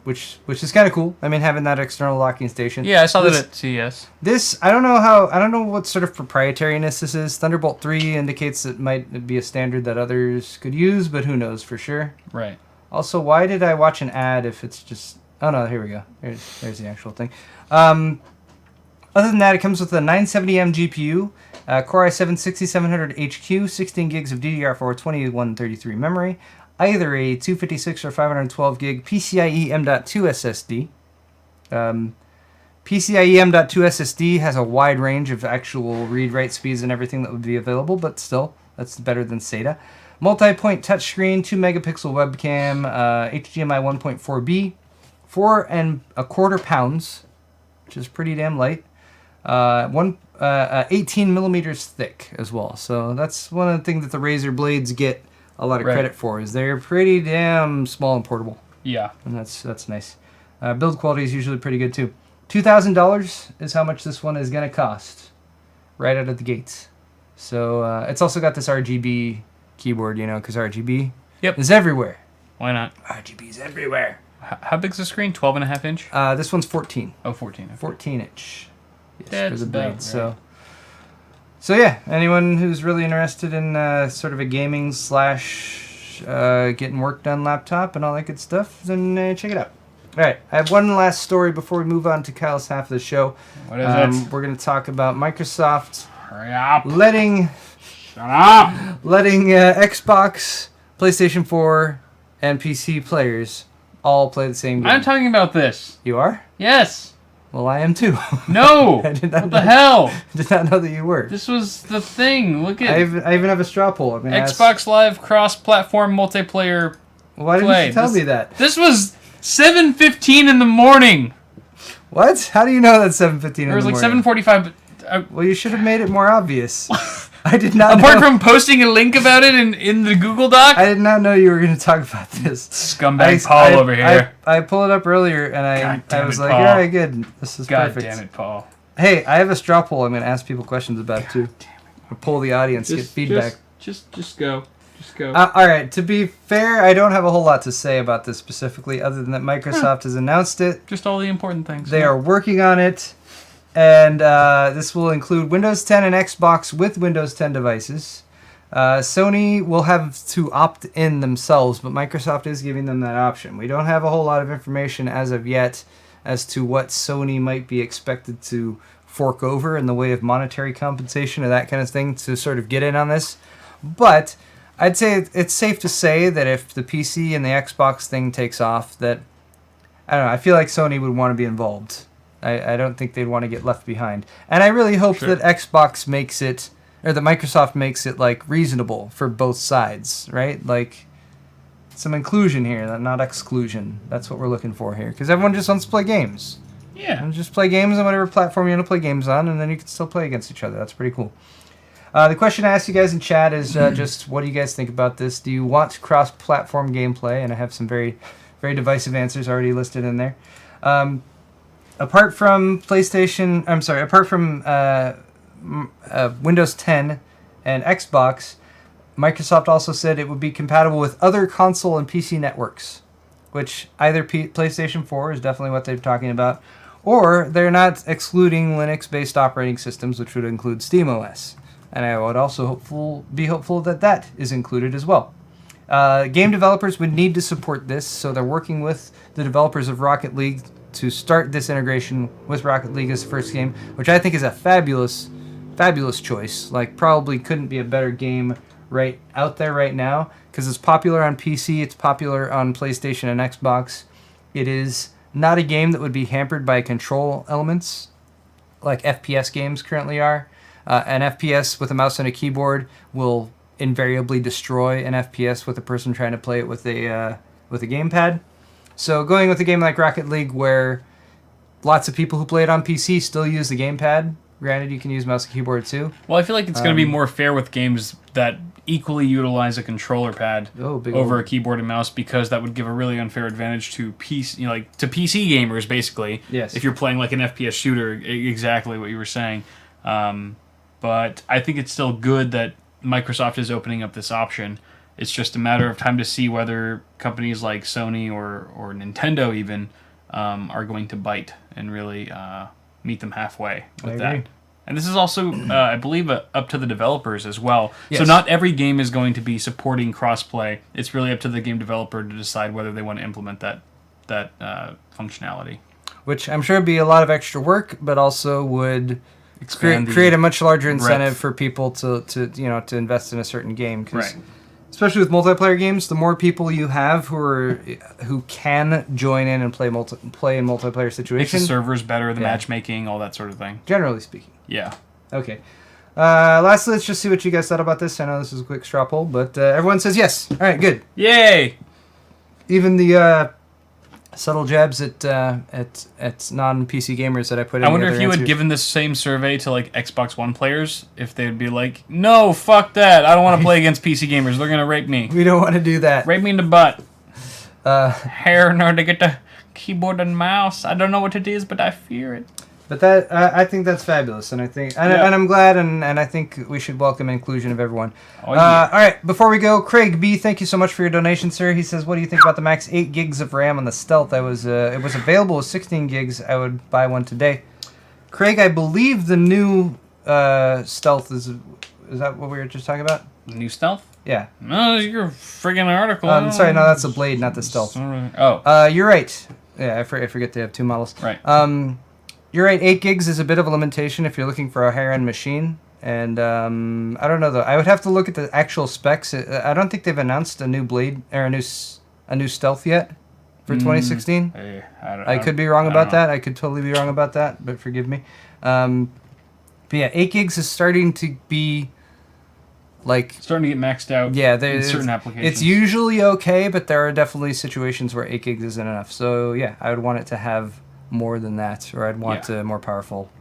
Which is kind of cool. I mean, having that external locking station. Yeah, I saw that at CES. This, I don't know what sort of proprietariness this is. Thunderbolt 3 indicates it might be a standard that others could use, but who knows for sure. Right. Also, why did I watch an ad if it's just... Oh, no, here we go. There's the actual thing. Other than that, it comes with a 970M GPU, Core i7-6700HQ, 16 gigs of DDR4, 2133 memory, either a 256 or 512 gig PCIe M.2 SSD. PCIe M.2 SSD has a wide range of actual read-write speeds and everything that would be available, but still, that's better than SATA. Multi-point touchscreen, 2-megapixel webcam, HDMI 1.4B, 4.25 pounds, which is pretty damn light. 18 millimeters thick as well. So that's one of the things that the Razer Blades get a lot of credit for, is they're pretty damn small and portable. Yeah. And that's nice. Build quality is usually pretty good too. $2,000 is how much this one is going to cost right out of the gates. So it's also got this RGB keyboard, because RGB is everywhere. Why not? RGB is everywhere. How big's the screen? 12.5 inch? This one's 14. Oh, 14. Okay. 14 inch. Yes, that's for the Blade. right. So yeah, anyone who's really interested in sort of a gaming / getting work done laptop and all that good stuff, then check it out. All right, I have one last story before we move on to Kyle's half of the show. What is it? We're going to talk about Microsoft Hurry up. letting Xbox, PlayStation 4, and PC players all play the same game. I'm talking about this. You are? Yes. Well, I am too. No. I did not what the hell? Did not know that you were. This was the thing. Look at I even have a straw poll. I mean, Xbox Live cross-platform multiplayer. Why didn't you tell me that? This was 7:15 in the morning. What? How do you know that's 7:15 in the morning? It was like 7:45. Well, you should have made it more obvious. I did not Apart from posting a link about it in the Google Doc? I did not know you were going to talk about this. Scumbag Paul over here. I pulled it up earlier, and I was like, Paul. all right, good. This is perfect. God damn it, Paul. Hey, I have a straw poll I'm going to ask people questions about, too. I'll poll the audience, get feedback. Just go. Just go. All right, to be fair, I don't have a whole lot to say about this specifically, other than that Microsoft has announced it. Just all the important things. They are working on it. And this will include Windows 10 and Xbox with Windows 10 devices. Sony will have to opt in themselves, but Microsoft is giving them that option. We don't have a whole lot of information as of yet as to what Sony might be expected to fork over in the way of monetary compensation or that kind of thing to sort of get in on this. But I'd say it's safe to say that if the PC and the Xbox thing takes off, that, I don't know, I feel like Sony would want to be involved. I don't think they'd want to get left behind. And I really hope that Xbox makes it, or that Microsoft makes it, like, reasonable for both sides, right? Like, some inclusion here, not exclusion. That's what we're looking for here. Because everyone just wants to play games. Yeah. And just play games on whatever platform you want to play games on, and then you can still play against each other. That's pretty cool. The question I asked you guys in chat is just, what do you guys think about this? Do you want cross-platform gameplay? And I have some very, very divisive answers already listed in there. Apart from Windows 10 and Xbox, Microsoft also said it would be compatible with other console and PC networks, which either PlayStation 4 is definitely what they're talking about, or they're not excluding Linux-based operating systems, which would include SteamOS. And I would also be hopeful that that is included as well. Game developers would need to support this, so they're working with the developers of Rocket League to start this integration with Rocket League as the first game, which I think is a fabulous choice. Like, probably couldn't be a better game right out there right now, because it's popular on PC, it's popular on PlayStation and Xbox. It is not a game that would be hampered by control elements like FPS games currently are. An FPS with a mouse and a keyboard will invariably destroy an FPS with a person trying to play it with a gamepad. So going with a game like Rocket League, where lots of people who play it on PC still use the gamepad. Granted, you can use mouse and keyboard too. Well, I feel like it's going to be more fair with games that equally utilize a controller pad over a keyboard and mouse, because that would give a really unfair advantage to PC, to PC gamers, basically. Yes. If you're playing like an FPS shooter, exactly what you were saying. But I think it's still good that Microsoft is opening up this option. It's just a matter of time to see whether companies like Sony or Nintendo even are going to bite and really meet them halfway with that. And this is also, I believe, up to the developers as well. Yes. So not every game is going to be supporting crossplay. It's really up to the game developer to decide whether they want to implement that functionality. Which I'm sure would be a lot of extra work, but also would create a much larger incentive for people to invest in a certain game. Right. Especially with multiplayer games, the more people you have who can join in and play in multiplayer situations, makes the servers better, the matchmaking, all that sort of thing. Generally speaking. Yeah. Okay. Lastly, let's just see what you guys thought about this. I know this is a quick straw poll, but everyone says yes. All right, good. Yay! Even the subtle jabs at non-PC gamers that I put in. I wonder if you had given this same survey to like Xbox One players, if they'd be like, "No, fuck that! I don't want to play against PC gamers. They're gonna rape me. We don't want to do that. Rape me in the butt. Hair in order to get the keyboard and mouse. I don't know what it is, but I fear it." But that I think that's fabulous, and I think and I'm glad, and I think we should welcome inclusion of everyone. Oh, yeah. All right, before we go, Craig B, thank you so much for your donation, sir. He says, "What do you think about the max 8 gigs of RAM on the Stealth? It was available with 16 gigs. I would buy one today." Craig, I believe the new Stealth is that what we were just talking about? The new Stealth? Yeah. No, your friggin' article. Sorry, no, that's the Blade, not the Stealth. Oh. You're right. Yeah, I forget they have two models. Right. You're right, 8 gigs is a bit of a limitation if you're looking for a higher-end machine. And I don't know, though. I would have to look at the actual specs. I don't think they've announced a new Blade or a new Stealth yet for 2016. I could be wrong about that. I could totally be wrong about that, but forgive me. But yeah, 8 gigs is starting to be starting to get maxed out in certain applications. It's usually okay, but there are definitely situations where 8 gigs isn't enough. So yeah, I would want it to have more than that, or I'd want a more powerful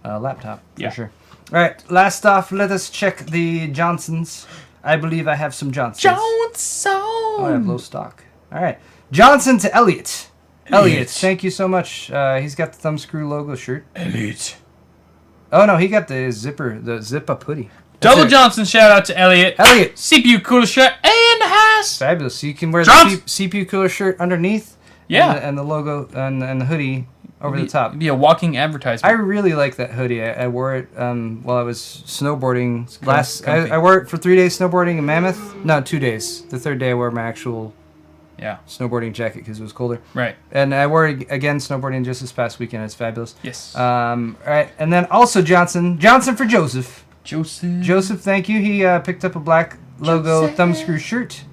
laptop, for sure. All right, last off, let us check the Johnsons. I believe I have some Johnsons. Johnson! Oh, I have low stock. All right. Johnson to Elliot. Elliot, thank you so much. He's got the Thumbscrew logo shirt. Elliot. Oh, no, he got the zip-up hoodie. Double Johnson shout out to Elliot. Elliot. CPU cooler shirt and a house. Fabulous. So you can wear the CPU cooler shirt underneath. Yeah. And the logo and the hoodie over the top. It'd be a walking advertisement. I really like that hoodie. I wore it while I was snowboarding. I wore it for 3 days snowboarding in Mammoth. No, 2 days. The third day I wore my actual snowboarding jacket because it was colder. Right. And I wore it again snowboarding just this past weekend. It's fabulous. Yes. All right. And then also Johnson for Joseph. Joseph, thank you. He picked up a black logo thumbscrew shirt.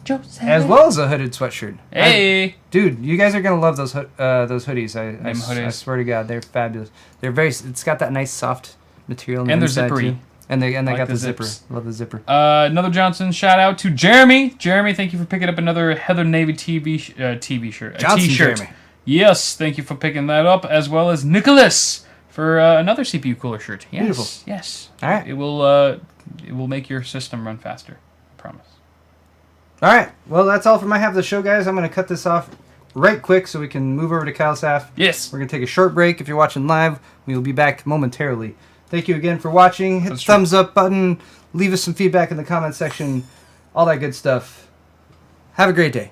Joseph. As well as a hooded sweatshirt. Hey. Dude, you guys are going to love those hoodies. I swear to God, they're fabulous. They're it's got that nice soft material in the inside, they're zippery. Too. And they got the zipper. Love the zipper. Another Johnson shout out to Jeremy. Jeremy, thank you for picking up another Heather Navy TV shirt. Johnson T-shirt. Jeremy. Yes, thank you for picking that up, as well as Nicholas for another CPU cooler shirt. Yes. Beautiful. Yes. All right. It will make your system run faster. I promise. All right. Well, that's all from my half of the show, guys. I'm going to cut this off right quick so we can move over to Kyle's half. Yes. We're going to take a short break. If you're watching live, we will be back momentarily. Thank you again for watching. Hit the thumbs up button. Leave us some feedback in the comment section. All that good stuff. Have a great day.